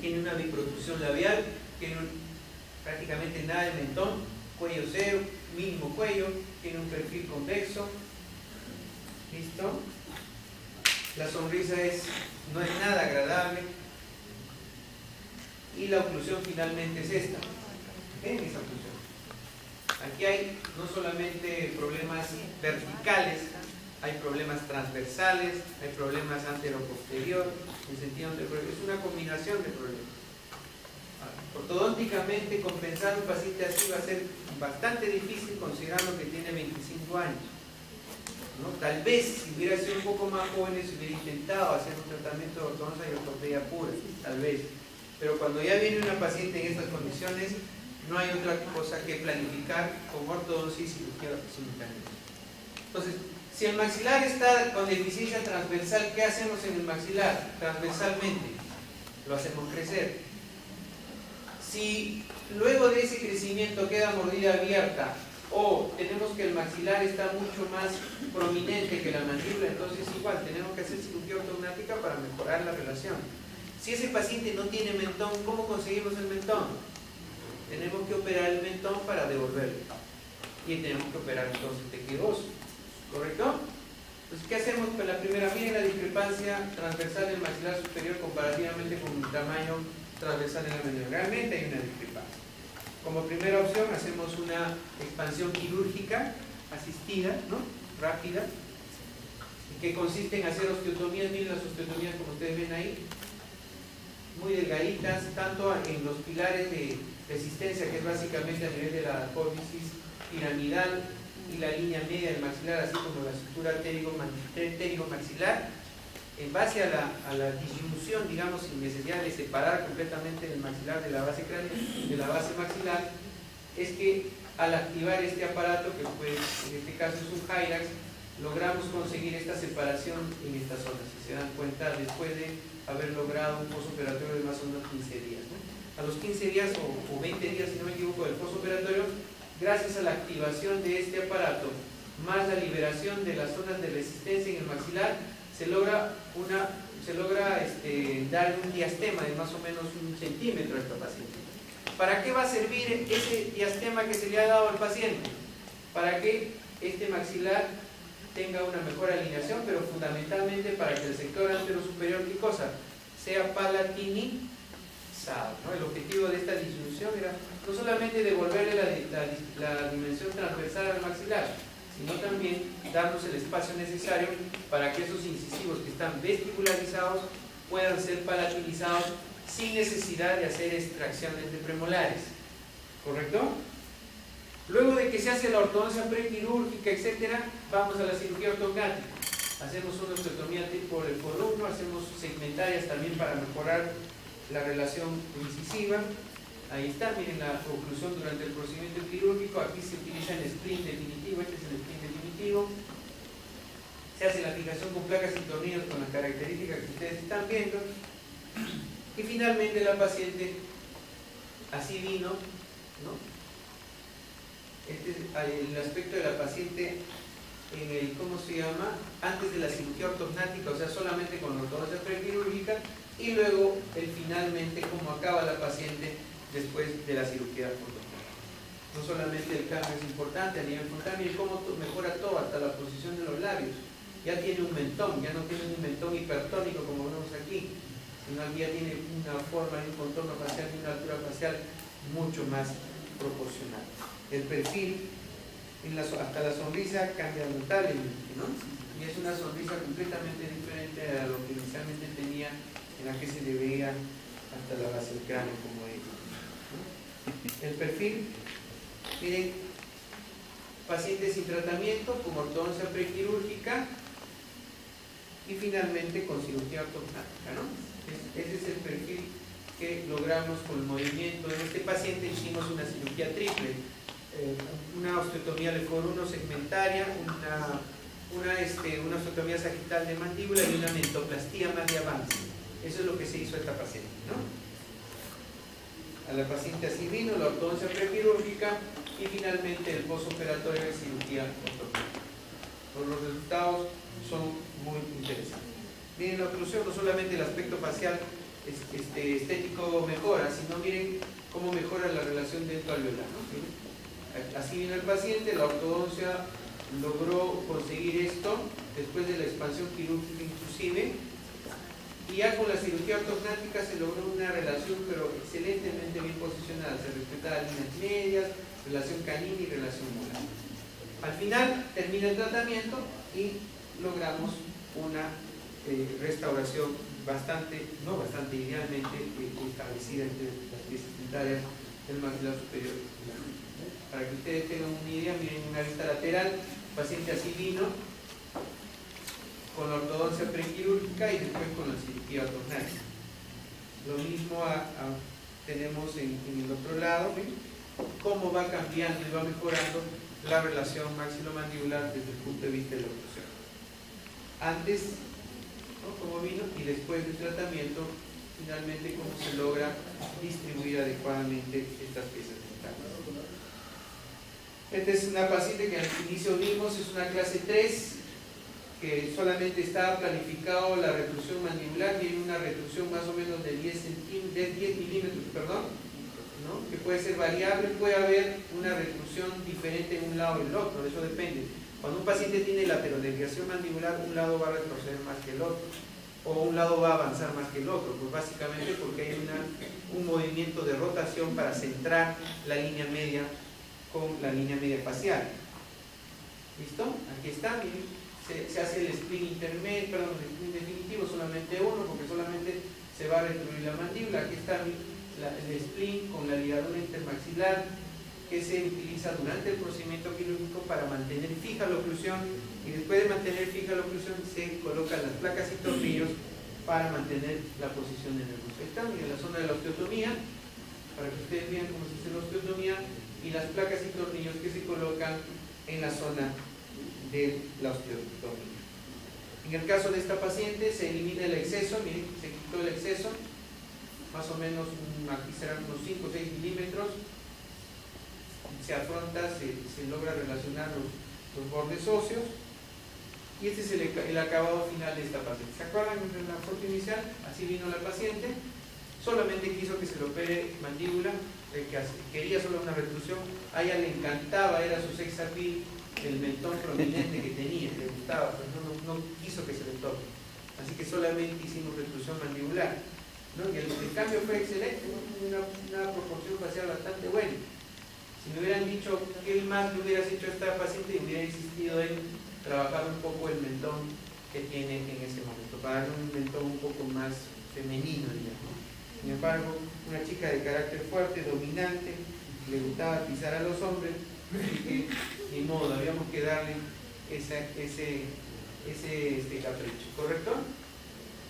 Tiene una biprotrusión labial, tiene prácticamente nada de mentón, cuello cero, mínimo cuello, tiene un perfil convexo. ¿Listo? La sonrisa no es nada agradable. Y la oclusión finalmente es esta. ¿Ven esa oclusión? Aquí hay no solamente problemas verticales, hay problemas transversales, hay problemas antero-posterior, en sentido anterior. Es una combinación de problemas. Ortodónticamente, compensar un paciente así va a ser bastante difícil considerando que tiene 25 años. ¿No? Tal vez, si hubiera sido un poco más joven, se hubiera intentado hacer un tratamiento de ortodoncia y ortopedia pura, tal vez. Pero cuando ya viene una paciente en estas condiciones, no hay otra cosa que planificar con ortodoncia y cirugía simultáneamente. Entonces, si el maxilar está con deficiencia transversal, ¿qué hacemos en el maxilar? Transversalmente, lo hacemos crecer. Si luego de ese crecimiento queda mordida abierta o tenemos que el maxilar está mucho más prominente que la mandíbula, entonces igual tenemos que hacer cirugía ortognática para mejorar la relación. Si ese paciente no tiene mentón, ¿cómo conseguimos el mentón? Tenemos que operar el mentón para devolverlo. Y tenemos que operar entonces el tejido óseo. ¿Correcto? Entonces, ¿qué hacemos con la primera? Miren la discrepancia transversal del maxilar superior comparativamente con el tamaño transversal en la mandíbula. Realmente hay una discrepancia. Como primera opción, hacemos una expansión quirúrgica asistida, ¿no? Rápida, que consiste en hacer osteotomías. Miren las osteotomías como ustedes ven ahí, muy delgaditas, tanto en los pilares de resistencia, que es básicamente a nivel de la apófisis piramidal y la línea media del maxilar, así como la estructura pterigo-maxilar, en base a la disyunción, digamos, sin necesidad de separar completamente el maxilar de la base craneal, de la base maxilar, es que al activar este aparato, que pues, en este caso es un Hyrax, logramos conseguir esta separación en esta zona. Si se dan cuenta, después de haber logrado un postoperatorio de más o menos 15 días, ¿no? A los 15 días o 20 días, si no me equivoco, del postoperatorio, gracias a la activación de este aparato, más la liberación de las zonas de resistencia en el maxilar, se logra dar un diastema de más o menos 1 centímetro a esta paciente. ¿Para qué va a servir ese diastema que se le ha dado al paciente? Para que este maxilar tenga una mejor alineación, pero fundamentalmente para que el sector antero superior, ¿qué cosa? Sea palatinizado, ¿no? El objetivo de esta disyunción era no solamente devolverle la dimensión transversal al maxilar, sino también darnos el espacio necesario para que esos incisivos que están vesticularizados puedan ser palatinizados sin necesidad de hacer extracciones de premolares. ¿Correcto? Luego de que se hace la ortodoncia prequirúrgica, etc., vamos a la cirugía ortognática. Hacemos una osteotomía tipo el columno, hacemos segmentarias también para mejorar la relación incisiva. Ahí está, miren la oclusión durante el procedimiento quirúrgico. Aquí se utiliza el splint definitivo, este es el splint definitivo. Se hace la fijación con placas y tornillos con las características que ustedes están viendo. Y finalmente la paciente así vino, ¿no? Este es el aspecto de la paciente en el, ¿cómo se llama? Antes de la cirugía ortognática, o sea, solamente con la ortodoncia prequirúrgica, y luego finalmente cómo acaba la paciente después de la cirugía ortognática. No solamente el cambio es importante a nivel frontal, y cómo mejora todo, hasta la posición de los labios. Ya tiene un mentón, ya no tiene un mentón hipertónico como vemos aquí, sino que ya tiene una forma de un contorno facial y una altura facial mucho más proporcional. El perfil, hasta la sonrisa cambia notablemente, ¿no? Y es una sonrisa completamente diferente a lo que inicialmente tenía, en la que se le veía hasta la base del cráneo como ello, ¿no? el perfil. Miren, pacientes sin tratamiento con ortodoncia prequirúrgica y finalmente con cirugía ortognática, ¿no? Ese es el perfil que logramos con el movimiento. En este paciente hicimos una cirugía triple, una osteotomía de foro 1 segmentaria, una osteotomía sagital de mandíbula y una mentoplastía más de avance. Eso es lo que se hizo a esta paciente, ¿no? A la paciente así vino, la ortodoncia prequirúrgica y finalmente el postoperatorio de cirugía ortognática. Los resultados son muy interesantes. Miren, la oclusión, no solamente el aspecto facial estético mejora, sino miren cómo mejora la relación dento-alveolar, ¿no? Así vino el paciente, la ortodoncia logró conseguir esto después de la expansión quirúrgica inclusive, y ya con la cirugía ortognática se logró una relación pero excelentemente bien posicionada, se respetaban líneas medias, relación canina y relación molar. Al final termina el tratamiento y logramos una restauración idealmente establecida entre las piezas dentarias del maxilar superior. Para que ustedes tengan una idea, miren una vista lateral, paciente así vino con la ortodoncia prequirúrgica y después con la cirugía ortognática. Lo mismo tenemos en el otro lado, ¿ven? Cómo va cambiando y va mejorando la relación maxilomandibular desde el punto de vista de la oclusión. Antes, ¿no?, como vino, y después del tratamiento, finalmente cómo se logra distribuir adecuadamente estas piezas dentales. Esta es una paciente que al inicio vimos, es una clase 3, que solamente está planificado la reclusión mandibular, tiene una reclusión más o menos de 10 milímetros, ¿no?, que puede ser variable, puede haber una reclusión diferente en un lado y el otro, eso depende. Cuando un paciente tiene laterodesviación mandibular, un lado va a retroceder más que el otro, o un lado va a avanzar más que el otro, pues básicamente porque hay un movimiento de rotación para centrar la línea media con la línea media facial. ¿Listo? Aquí está, miren, se hace el spleen intermedio, perdón, el spleen definitivo, solamente uno, porque solamente se va a recluir la mandíbula. Aquí está el spleen con la ligadura intermaxilar, que se utiliza durante el procedimiento quirúrgico para mantener fija la oclusión, y después de mantener fija la oclusión se colocan las placas y tornillos para mantener la posición en el busto. Ahí está, miren, la zona de la osteotomía, para que ustedes vean cómo se hace la osteotomía, y las placas y tornillos que se colocan en la zona de la osteotomía. En el caso de esta paciente se elimina el exceso, miren, se quitó el exceso, más o menos aquí serán unos 5 o 6 milímetros, se afronta, se logra relacionar los bordes óseos, y este es el acabado final de esta paciente. ¿Se acuerdan de la foto inicial? Así vino la paciente, solamente quiso que se le opere mandíbula, quería solo una reclusión, a ella le encantaba, era su sex appeal, el mentón prominente que tenía, le gustaba, pero no quiso que se le toque, así que solamente hicimos reclusión mandibular, ¿no? Y el cambio fue excelente, ¿no? Una proporción facial bastante buena. Si me hubieran dicho qué más le hubieras hecho a esta paciente, hubiera insistido en trabajar un poco el mentón que tiene en ese momento, para darle un mentón un poco más femenino, digamos. Sin embargo, una chica de carácter fuerte, dominante, le gustaba pisar a los hombres, así que ni modo, habíamos que darle ese capricho, ¿correcto?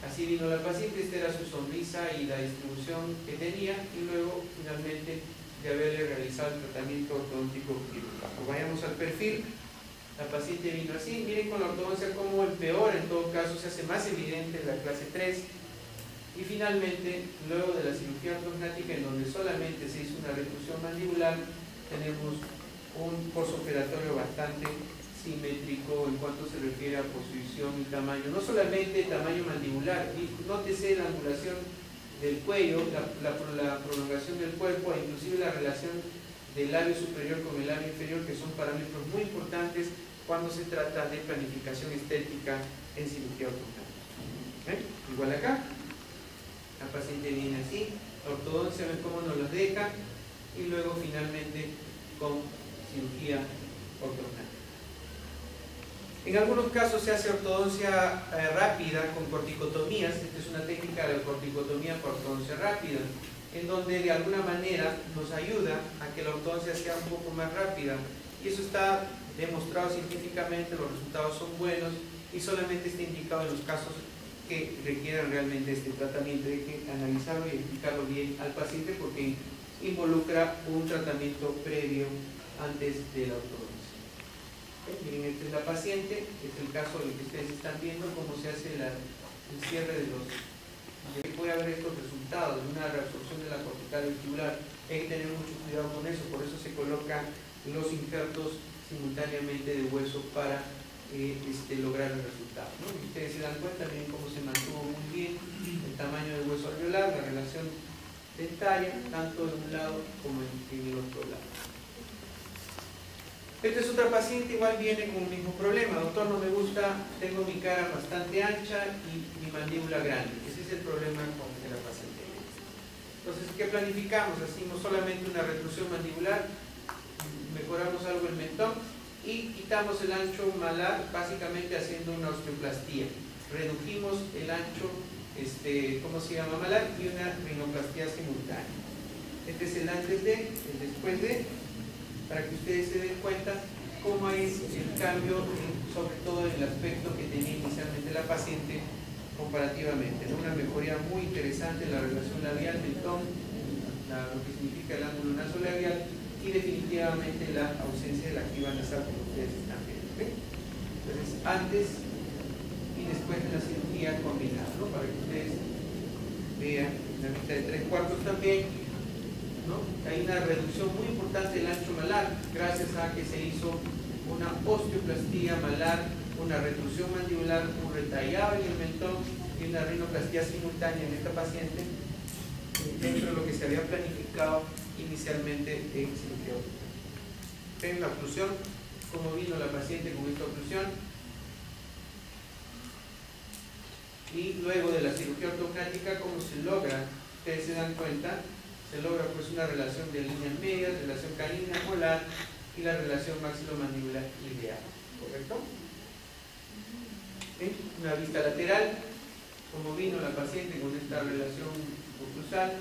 Así vino la paciente, esta era su sonrisa y la distribución que tenía, y luego finalmente de haberle realizado el tratamiento ortodóntico quirúrgico. Vayamos al perfil. La paciente vino así, miren con la ortodoncia cómo empeora, en todo caso se hace más evidente en la clase 3, y finalmente luego de la cirugía ortognática, en donde solamente se hizo una reclusión mandibular, tenemos un postoperatorio bastante simétrico en cuanto se refiere a posición y tamaño, no solamente tamaño mandibular, y nótese la angulación del cuello, la prolongación del cuerpo, e inclusive la relación del labio superior con el labio inferior, que son parámetros muy importantes cuando se trata de planificación estética en cirugía ortognática. Igual acá, la paciente viene así, la ortodoncia, ven cómo nos los deja, y luego finalmente con cirugía ortognática. En algunos casos se hace ortodoncia rápida con corticotomías. Esta es una técnica de corticotomía por ortodoncia rápida. en donde de alguna manera nos ayuda a que la ortodoncia sea un poco más rápida, y eso está demostrado científicamente, los resultados son buenos y solamente está indicado en los casos que requieran realmente este tratamiento. Hay que analizarlo y explicarlo bien al paciente porque involucra un tratamiento previo antes de la ortodoncia. Miren, esta es la paciente, es el caso del que ustedes están viendo, cómo se hace el cierre de los... Puede haber estos resultados de una reabsorción de la cortical vestibular. Hay que tener mucho cuidado con eso, por eso se colocan los injertos simultáneamente de hueso para lograr el resultado, ¿no? Y ustedes se dan cuenta, miren cómo se mantuvo muy bien el tamaño del hueso alveolar, la relación dentaria, tanto de un lado como en el otro lado. Esta es otra paciente, igual viene con el mismo problema. Doctor, no me gusta, tengo mi cara bastante ancha y mi mandíbula grande. Ese es el problema con el que la paciente viene. Entonces, ¿qué planificamos? Hacemos solamente una retrusión mandibular, mejoramos algo el mentón y quitamos el ancho malar, básicamente haciendo una osteoplastía. Redujimos el ancho, malar, y una rinoplastía simultánea. Este es el antes de, el después de, para que ustedes se den cuenta cómo es el cambio, sobre todo en el aspecto que tenía inicialmente la paciente comparativamente, ¿no? Una mejoría muy interesante en la relación labial-mentón, lo que significa el ángulo nasolabial, y definitivamente la ausencia de la cliva nasal, como ustedes están viendo, ¿okay? Entonces, antes y después de la cirugía combinada, ¿no? Para que ustedes vean la mitad de 3/4 también, ¿no? Hay una reducción muy importante del ancho malar gracias a que se hizo una osteoplastía malar, una retrusión mandibular, un retallado en el mentón y una rinoplastía simultánea en esta paciente dentro de lo que se había planificado inicialmente en cirugía ortognática. Ven la oclusión, cómo vino la paciente con esta oclusión, y luego de la cirugía ortognática, cómo se logra, ustedes se dan cuenta, se logra pues una relación de líneas medias, relación canina molar y la relación maxilomandibular ideal, ¿correcto? ¿Sí? Una vista lateral, como vino la paciente con esta relación oclusal,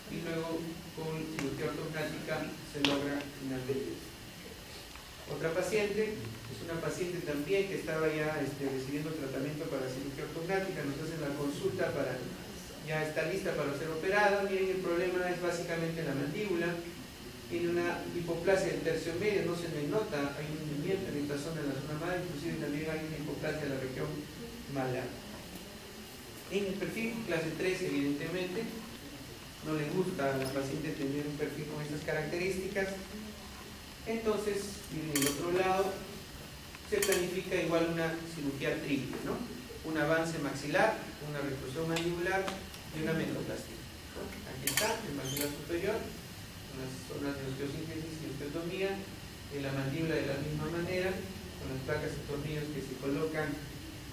y luego con cirugía ortognática se logra finalmente. Otra paciente, es una paciente también que estaba ya recibiendo tratamiento para cirugía ortognática, nos hacen la consulta para... ya está lista para ser operada. Miren, el problema es básicamente la mandíbula, tiene una hipoplasia del tercio medio, no se le nota, hay un hundimiento en esta zona de la zona malar, inclusive también hay una hipoplasia de la región malar. En el perfil clase 3, evidentemente, no le gusta a la paciente tener un perfil con estas características. Entonces, miren, el otro lado, se planifica igual una cirugía triple, ¿no? Un avance maxilar, una retrusión mandibular y una mentoplastia. Aquí está, el maxilar superior, las zonas de osteosíntesis y osteotomía, en la mandíbula de la misma manera, con las placas y tornillos que se colocan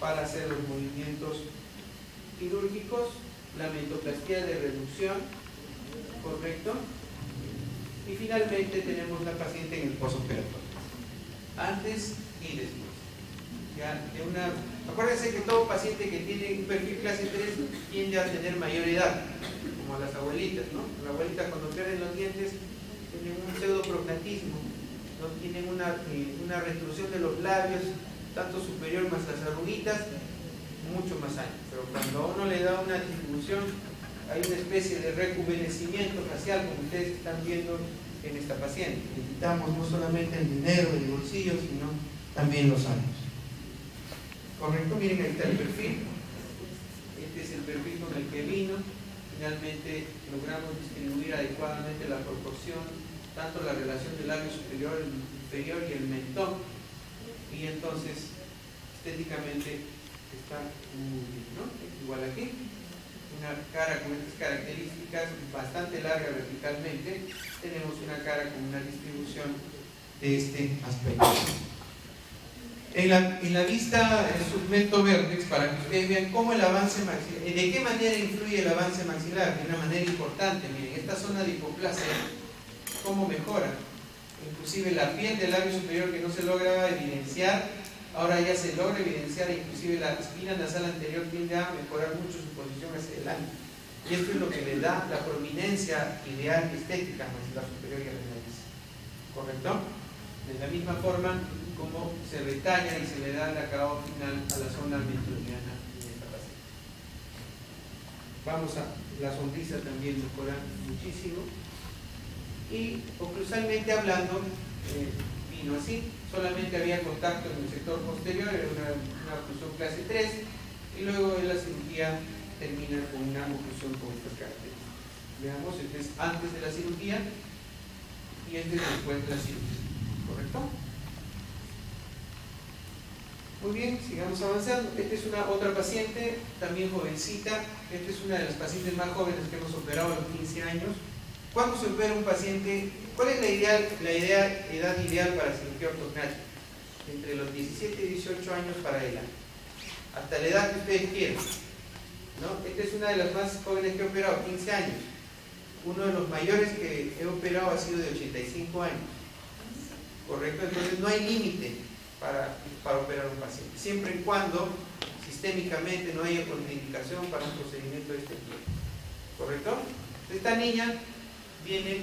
para hacer los movimientos quirúrgicos, la mentoplastia de reducción, correcto, y finalmente tenemos la paciente en el postoperatorio, antes y después. Ya de una, acuérdense que todo paciente que tiene un perfil clase 3 tiende a tener mayor edad, como las abuelitas, ¿no? Las abuelitas cuando pierden los dientes tienen un pseudoprognatismo, ¿no? Tienen una retrusión de los labios, tanto superior más las arruguitas, mucho más años. Pero cuando a uno le da una distribución, hay una especie de rejuvenecimiento facial, como ustedes están viendo en esta paciente. Le quitamos no solamente el dinero del bolsillo, sino también los años. Correcto, miren, ahí está el perfil. Este es el perfil con el que vino. Finalmente logramos distribuir adecuadamente la proporción, tanto la relación del labio superior, el inferior y el mentón. Y entonces, estéticamente está muy bien, ¿no? Igual aquí, una cara con estas características, bastante larga verticalmente. Tenemos una cara con una distribución de este aspecto. En la vista submento vértex, para que ustedes vean cómo el avance maxilar, de qué manera influye el avance maxilar, de una manera importante. Miren, esta zona de hipoplasia, cómo mejora. Inclusive la piel del labio superior que no se lograba evidenciar, ahora ya se logra evidenciar, inclusive la espina nasal anterior tiende a mejorar mucho su posición hacia adelante. Y esto es lo que le da la prominencia ideal estética a la superior y a la nariz. ¿Correcto? De la misma forma como se retalla y se le da el acabado final a la zona mentoniana en esta paciente. Vamos a la sonrisa también mejora muchísimo. Y oclusalmente hablando, vino así, solamente había contacto en el sector posterior, era una oclusión clase 3, y luego en la cirugía termina con una oclusión con estas características. Veamos, este es antes de la cirugía y este es después de la cirugía. ¿Correcto? Muy bien, sigamos avanzando. Esta es otra paciente, también jovencita. Esta es una de las pacientes más jóvenes que hemos operado a los 15 años. ¿Cuándo se opera un paciente? ¿Cuál es la edad ideal para cirugía ortognática? Entre los 17 y 18 años para adelante. Hasta la edad que ustedes quieran, ¿no? Esta es una de las más jóvenes que he operado, 15 años. Uno de los mayores que he operado ha sido de 85 años. ¿Correcto? Entonces no hay límite para operar un paciente, siempre y cuando sistémicamente no haya contraindicación para un procedimiento de este tipo. ¿Correcto? Esta niña viene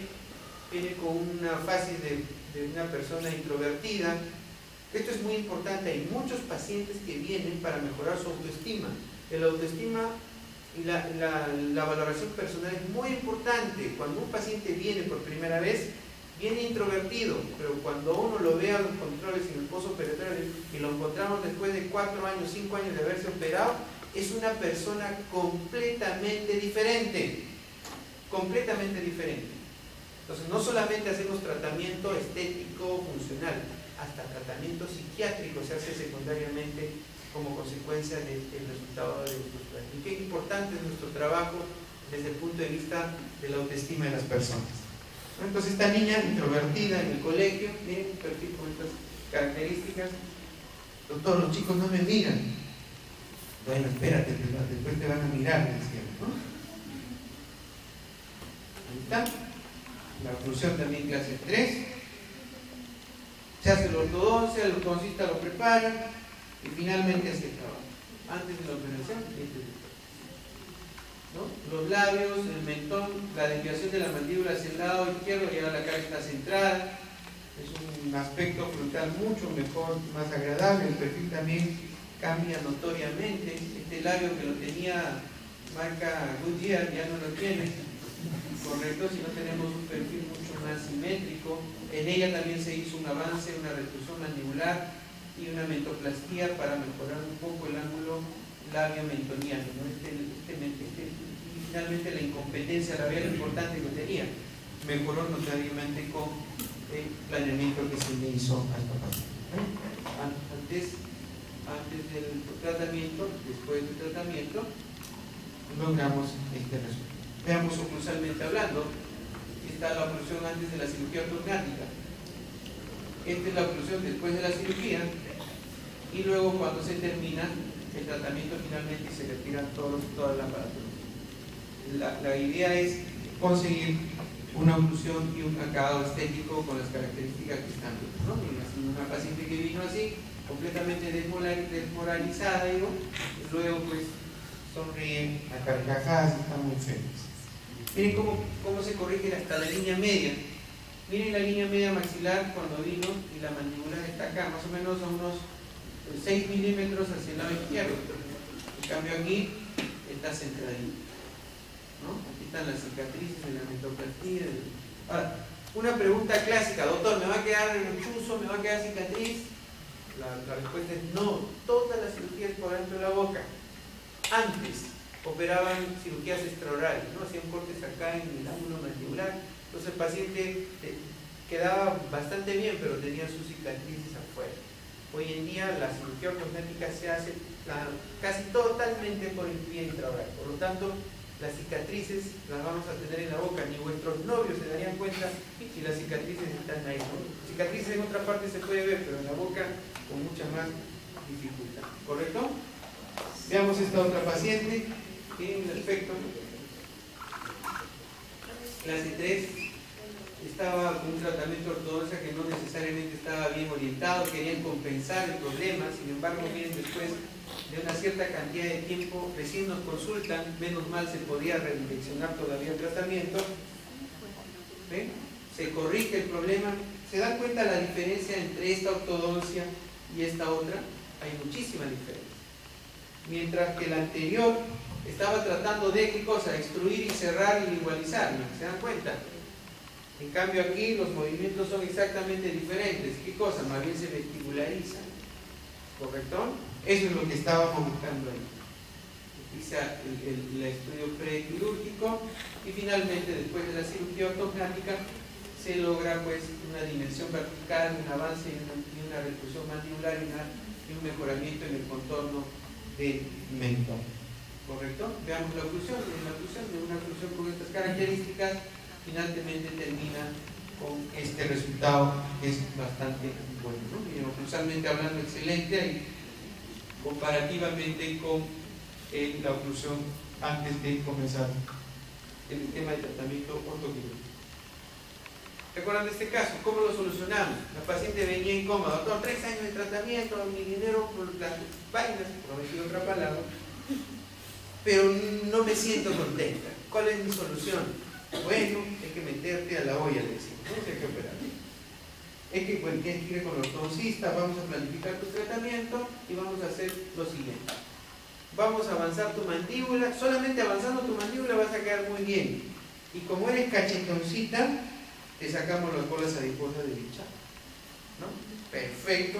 con una fase de una persona introvertida. Esto es muy importante. Hay muchos pacientes que vienen para mejorar su autoestima. El autoestima y la valoración personal es muy importante. Cuando un paciente viene por primera vez, viene introvertido, pero cuando uno lo ve a los controles en el postoperatorio y lo encontramos después de 4 años, 5 años de haberse operado, es una persona completamente diferente. Completamente diferente. Entonces, no solamente hacemos tratamiento estético, funcional, hasta tratamiento psiquiátrico se hace secundariamente como consecuencia del resultado de nuestros planes. Y qué importante es nuestro trabajo desde el punto de vista de la autoestima de las personas. Entonces, esta niña introvertida en el colegio, miren un perfil con estas características. Doctor, los chicos no me miran. Bueno, espérate, después te van a mirar, decía, ¿no? Ahí está. La oclusión también clase 3. Se hace la ortodoncia, el ortodoncista lo prepara y finalmente hace el trabajo. Antes de la operación, ¿no? Los labios, el mentón, la desviación de la mandíbula hacia el lado izquierdo, ya la cara está centrada. Es un aspecto frontal mucho mejor, más agradable. El perfil también cambia notoriamente. Este labio que lo tenía marca Goodyear ya no lo tiene. Correcto, si no tenemos un perfil mucho más simétrico. En ella también se hizo un avance, una reducción mandibular y una mentoplastía para mejorar un poco el ángulo labio-mentoniano, ¿no? Y finalmente la incompetencia labial importante que tenía mejoró notablemente con el planeamiento que se le hizo a esta paciente. Antes del tratamiento, después del tratamiento, logramos este resultado. Veamos oclusalmente hablando. Está la oclusión antes de la cirugía ortognática. Esta es la oclusión después de la cirugía. Y luego, cuando se termina el tratamiento, finalmente se retira toda la aparatura. La idea es conseguir una oclusión y un acabado estético con las características que están viendo, ¿no? Una paciente que vino así, completamente desmoralizada, digo, y luego pues sonríen a carcajadas y están muy felices. Miren cómo se corrige hasta la línea media. Miren la línea media maxilar cuando vino y la mandíbula está acá, más o menos a unos 6 milímetros hacia el lado izquierdo. En cambio aquí está centradito, ¿no? Aquí están las cicatrices de la mentoplastía. Ahora, una pregunta clásica: doctor, ¿me va a quedar chuzo? ¿Me va a quedar cicatriz? La respuesta es no. Todas las cirugías por dentro de la boca, antes operaban cirugías extraorales, ¿no? Hacían cortes acá en el ángulo mandibular. Entonces el paciente quedaba bastante bien, pero tenía sus cicatrices afuera. Hoy en día la cirugía ortognática se hace casi totalmente por el pie intraoral. Por lo tanto, las cicatrices las vamos a tener en la boca. Ni vuestros novios se darían cuenta si las cicatrices están ahí, ¿no? Cicatrices en otra parte se puede ver, pero en la boca con mucha más dificultad. ¿Correcto? Veamos esta otra paciente. En efecto, clase 3, estaba con un tratamiento ortodoncia que no necesariamente estaba bien orientado, querían compensar el problema. Sin embargo, miren después de una cierta cantidad de tiempo, recién nos consultan, menos mal se podía redireccionar todavía el tratamiento, ¿ven? Se corrige el problema. ¿Se dan cuenta la diferencia entre esta ortodoncia y esta otra? Hay muchísima diferencia. Mientras que la anterior estaba tratando de, ¿qué cosa? Extruir y cerrar y igualizar, ¿no? ¿Se dan cuenta? En cambio aquí los movimientos son exactamente diferentes. ¿Qué cosa? Más bien se vestibularizan. ¿Correcto? Eso es lo que estábamos buscando ahí. Hice el estudio prequirúrgico y finalmente después de la cirugía ortognática se logra pues una dimensión vertical, un avance y una reclusión mandibular y un mejoramiento en el contorno del mentón. ¿Correcto? Veamos la oclusión. La oclusión de una oclusión con estas características finalmente termina con este resultado que es bastante bueno, ¿no? Miren, oclusalmente hablando, excelente y comparativamente con la oclusión antes de comenzar el tema de tratamiento ortoquirúrgico. ¿Recuerdan de este caso? ¿Cómo lo solucionamos? La paciente venía incómoda, doctor, 3 años de tratamiento, mi dinero por las vainas, por decir otra palabra, pero no me siento contenta. ¿Cuál es mi solución? Bueno, hay que meterte a la olla, le decimos, no hay que operar. Es que pues, tienes que ir con el ortodoncista, vamos a planificar tu tratamiento y vamos a hacer lo siguiente. Vamos a avanzar tu mandíbula, solamente avanzando tu mandíbula vas a quedar muy bien. Y como eres cachetoncita, te sacamos las bolas adiposas de bicha, ¿no? Perfecto.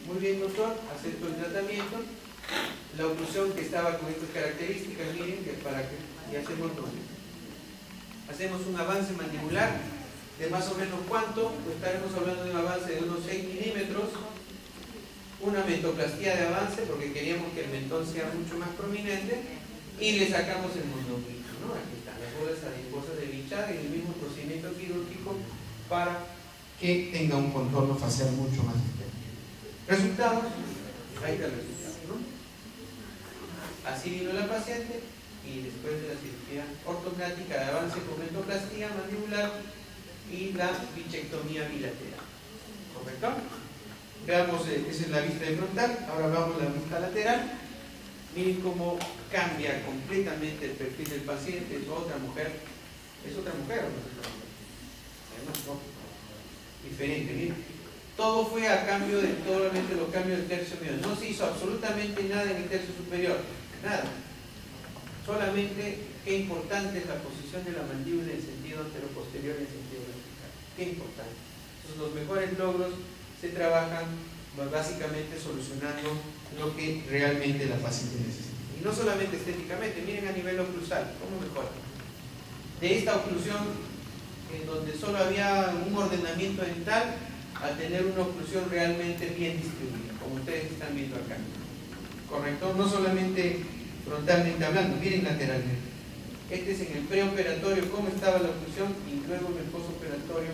Muy bien, doctor, acepto el tratamiento. La oclusión que estaba con estas características, miren, que para que y hacemos todo. Hacemos un avance mandibular de más o menos cuánto, pues estaremos hablando de un avance de unos 6 milímetros, una mentoplastía de avance porque queríamos que el mentón sea mucho más prominente y le sacamos el mondonguito, ¿no? Aquí están las bolas adiposas de Bichat y el mismo procedimiento quirúrgico para que tenga un contorno facial mucho más estético. ¿Resultados? Ahí está el resultado, ¿no? Así vino la paciente y después de la cirugía ortognática de avance con mentoplastía mandibular y la bichectomía bilateral. ¿Correcto? Veamos, esa es la vista de frontal, ahora vamos a la vista lateral. Miren cómo cambia completamente el perfil del paciente, es otra mujer. ¿Es otra mujer o no es otra mujer? Además, no. Diferente, miren. Todo fue a cambio de solamente los cambios del tercio medio. No se hizo absolutamente nada en el tercio superior. Nada. Solamente qué importante es la posición de la mandíbula en sentido anteroposterior y en sentido vertical. Qué importante. Entonces, los mejores logros se trabajan básicamente solucionando lo que realmente la paciente necesita. Y no solamente estéticamente, miren a nivel oclusal, cómo mejora. De esta oclusión, en donde solo había un ordenamiento dental, a tener una oclusión realmente bien distribuida, como ustedes están viendo acá. ¿Correcto? No solamente frontalmente hablando, miren lateralmente. Este es en el preoperatorio, cómo estaba la oclusión, y luego en el postoperatorio,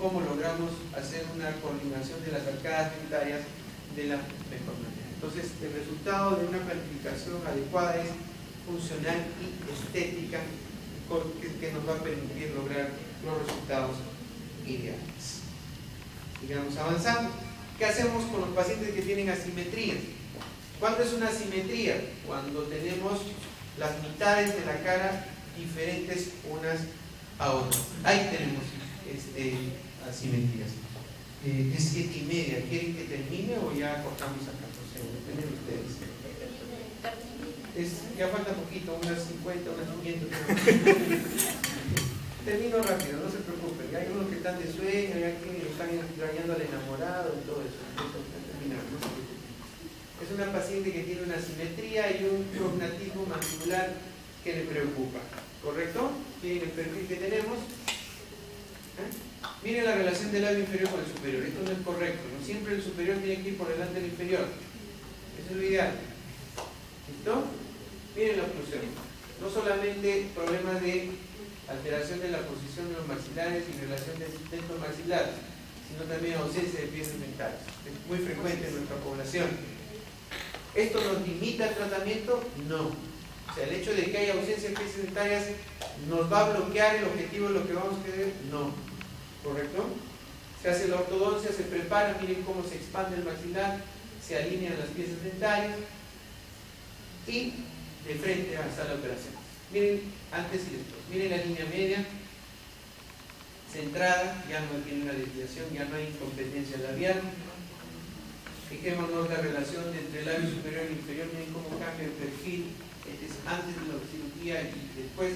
cómo logramos hacer una coordinación de las arcadas dentarias de la mejor manera. Entonces, el resultado de una planificación adecuada es funcional y estética, que nos va a permitir lograr los resultados ideales. Sigamos avanzando. ¿Qué hacemos con los pacientes que tienen asimetrías? ¿Cuándo es una asimetría? Cuando tenemos las mitades de la cara diferentes unas a otras. Ahí tenemos asimetrías. Es 7:30. ¿Quieren que termine o ya cortamos a 14? Dependen de ustedes. Ya falta poquito, unas 50, unas 500. Termino rápido, no se preocupen. Hay unos que están de sueño, hay quienes están extrañando al enamorado y todo eso. Terminar, no se preocupen. Es una paciente que tiene una asimetría y un prognatismo mandibular que le preocupa. ¿Correcto? Miren el perfil que tenemos. Miren la relación del labio inferior con el superior. Esto no es correcto. No siempre el superior tiene que ir por delante del inferior. Eso es lo ideal. ¿Listo? Miren la oclusión. No solamente problemas de alteración de la posición de los maxilares y relación de dentos maxilares, sino también ausencia de piezas dentales. Es muy frecuente en nuestra población. ¿Esto nos limita el tratamiento? No. O sea, el hecho de que haya ausencia de piezas dentarias nos va a bloquear el objetivo de lo que vamos a querer. No. ¿Correcto? Se hace la ortodoncia, se prepara, miren cómo se expande el maxilar, se alinean las piezas dentarias y de frente a la sala de operaciones. Miren antes y después. Miren la línea media, centrada, ya no tiene una desviación, ya no hay incompetencia labial. Fijémonos la relación entre el labio superior e inferior, miren cómo cambia el perfil, es antes de la cirugía y después.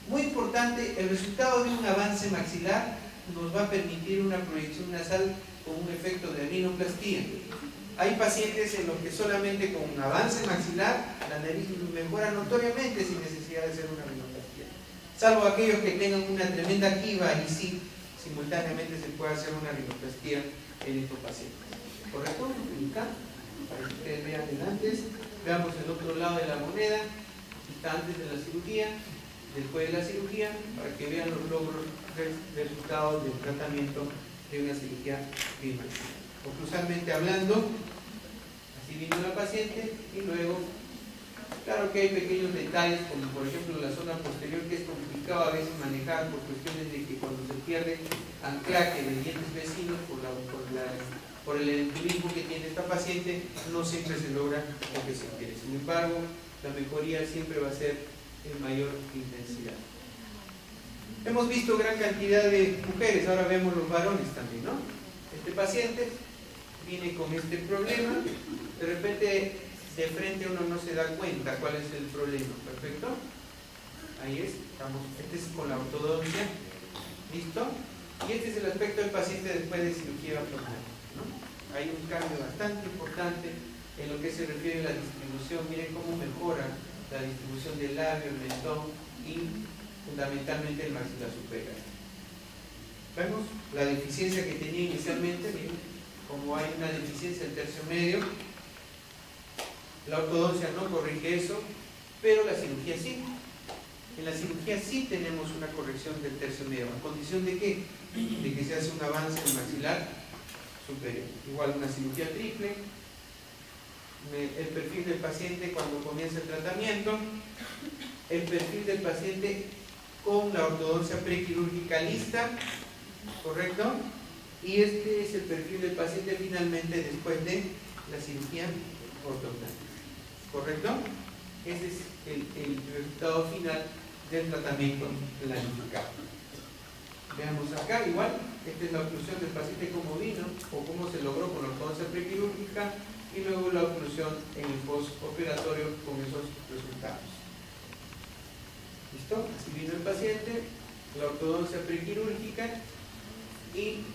Muy importante, el resultado de un avance maxilar nos va a permitir una proyección nasal con un efecto de rinoplastía. Hay pacientes en los que solamente con un avance maxilar la nariz mejora notoriamente sin necesidad de hacer una rinoplastía, salvo aquellos que tengan una tremenda quiva y sí, simultáneamente se puede hacer una rinoplastía en estos pacientes. ¿Correcto? Acá, para que ustedes vean el antes. Veamos el otro lado de la moneda. Está antes de la cirugía, después de la cirugía, para que vean los logros, resultados del tratamiento de una cirugía bimaxilar. Conclusivamente hablando, así vino la paciente y luego, claro que hay pequeños detalles, como por ejemplo la zona posterior, que es complicado a veces manejar por cuestiones de que cuando se pierde anclaje de dientes vecinos por el entumismo que tiene esta paciente, no siempre se logra lo que se quiere. Sin embargo, la mejoría siempre va a ser en mayor intensidad. Hemos visto gran cantidad de mujeres, ahora vemos los varones también, ¿no? Este paciente viene con este problema, de repente de frente uno no se da cuenta cuál es el problema. Perfecto, ahí es, estamos, este es con la ortodoncia, listo, y este es el aspecto del paciente después de cirugía abdominal, ¿no? Hay un cambio bastante importante en lo que se refiere a la distribución. Miren cómo mejora la distribución del labio, el mentón y fundamentalmente el maxilar superior. Vemos la deficiencia que tenía inicialmente, miren, como hay una deficiencia del tercio medio, la ortodoncia no corrige eso, pero la cirugía sí. En la cirugía sí tenemos una corrección del tercio medio. ¿A condición de qué? De que se hace un avance en maxilar superior. Igual una cirugía triple, el perfil del paciente cuando comienza el tratamiento, el perfil del paciente con la ortodoncia prequirúrgica lista, ¿correcto? Y este es el perfil del paciente finalmente después de la cirugía ortognática, ¿correcto? Ese es el resultado final del tratamiento planificado. Veamos acá, igual, esta es la oclusión del paciente como vino o cómo se logró con la ortodoncia prequirúrgica y luego la oclusión en el postoperatorio con esos resultados. ¿Listo? Así vino el paciente, la ortodoncia prequirúrgica y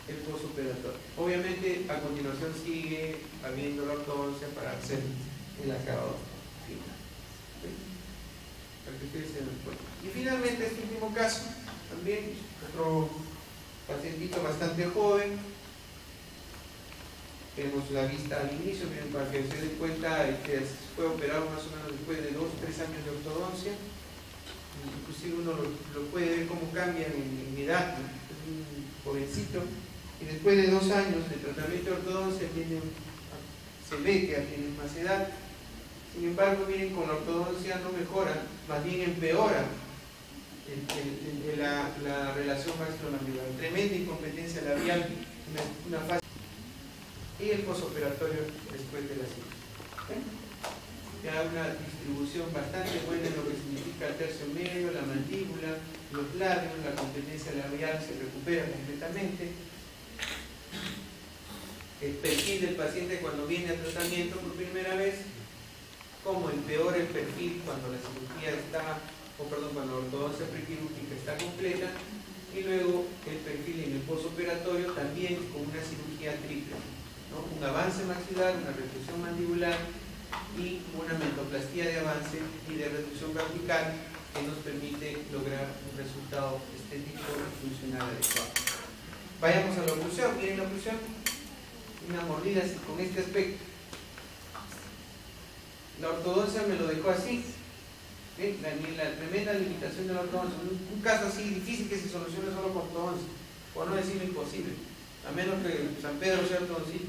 el postoperatorio. Obviamente a continuación sigue habiendo la ortodoncia para hacer el acabado final. ¿Sí? Para que ustedes se den cuenta. Y finalmente este último caso, también otro pacientito bastante joven. Tenemos la vista al inicio, miren, para que se den cuenta que fue operado más o menos después de 2 o 3 años de ortodoncia. Inclusive uno lo puede ver cómo cambia en edad, ¿no? Es un jovencito y después de 2 años de tratamiento de ortodoncia se ve que tiene más edad. Sin embargo, miren, con la ortodoncia no mejora, más bien empeora la relación maxilomandibular. Tremenda incompetencia labial, una fase, y el postoperatorio después de la cirugía. Ya una distribución bastante buena en lo que significa el tercio medio, la mandíbula, los labios, la competencia labial se recupera completamente. El perfil del paciente cuando viene a tratamiento por primera vez, como empeora el perfil cuando la cirugía está, cuando la ortodoncia prequirúrgica está completa, y luego el perfil en el postoperatorio también con una cirugía triple, ¿no? Un avance maxilar, una reducción mandibular y una mentoplastía de avance y de reducción vertical que nos permite lograr un resultado estético y funcional adecuado. Vayamos a la oclusión. Miren la oclusión, una mordida así, con este aspecto. La ortodoncia me lo dejó así. ¿Sí? La tremenda limitación de la ortodoncia. Un caso así difícil que se solucione solo con ortodoncia, por no decirlo imposible, a menos que San Pedro sea ortodoncista,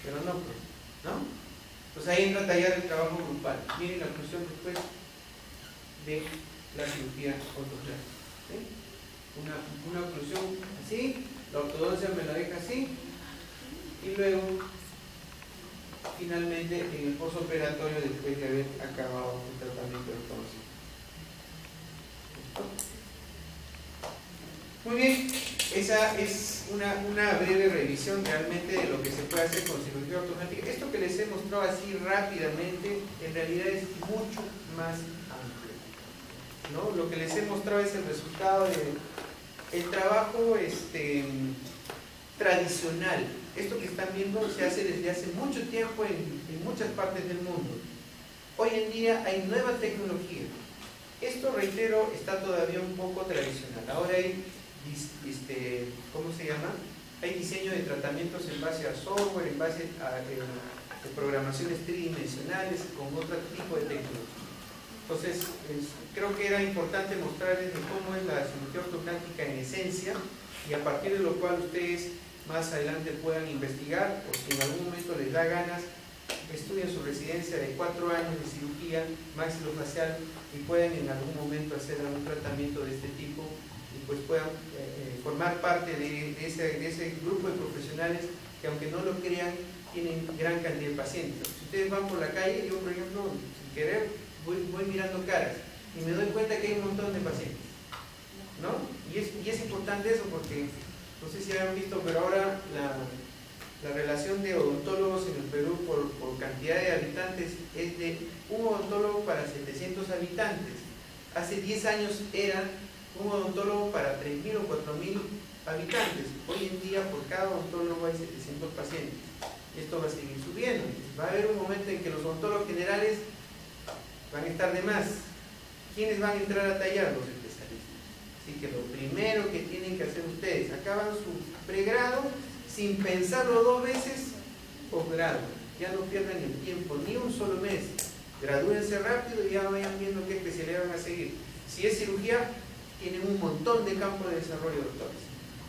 pero no, pues, ¿no? Pues ahí entra a tallar el trabajo grupal. Miren la oclusión después de la cirugía ortognática. ¿Sí? Una oclusión así, la ortodoncia me la deja así, y luego finalmente en el posoperatorio después de haber acabado el tratamiento de ortodoncia. Muy bien, esa es una breve revisión realmente de lo que se puede hacer con cirugía ortognática. Esto que les he mostrado así rápidamente, en realidad es mucho más amplio, ¿no? Lo que les he mostrado es el resultado del trabajo tradicional. Esto que están viendo se hace desde hace mucho tiempo en muchas partes del mundo. Hoy en día hay nueva tecnología. Esto, reitero, está todavía un poco tradicional. Ahora hay ¿cómo se llama? Hay diseño de tratamientos en base a software, en base a programaciones tridimensionales, con otro tipo de tecnología. Entonces, creo que era importante mostrarles de cómo es la cirugía ortognática en esencia, y a partir de lo cual ustedes más adelante puedan investigar, o si en algún momento les da ganas, estudien su residencia de 4 años de cirugía maxilofacial y puedan en algún momento hacer algún tratamiento de este tipo, y pues puedan formar parte de ese grupo de profesionales que, aunque no lo crean, tienen gran cantidad de pacientes. Si ustedes van por la calle, yo por ejemplo, sin querer, voy mirando caras y me doy cuenta que hay un montón de pacientes, ¿no? Y es importante eso, porque no sé si han visto, pero ahora la relación de odontólogos en el Perú por cantidad de habitantes es de un odontólogo para 700 habitantes. Hace 10 años era un odontólogo para 3.000 o 4.000 habitantes. Hoy en día por cada odontólogo hay 700 pacientes. Y esto va a seguir subiendo. Va a haber un momento en que los odontólogos generales van a estar de más. ¿Quiénes van a entrar a tallar? Los especialistas. Así que lo primero que tienen que hacer ustedes, acaban su pregrado sin pensarlo 2 veces, posgrado. Ya no pierdan el tiempo, ni un solo mes. Gradúense rápido y ya vayan viendo qué especialidad van a seguir. Si es cirugía, tienen un montón de campos de desarrollo, doctores.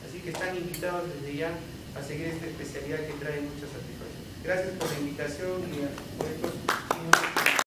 Así que están invitados desde ya a seguir esta especialidad que trae mucha satisfacción. Gracias por la invitación y por estos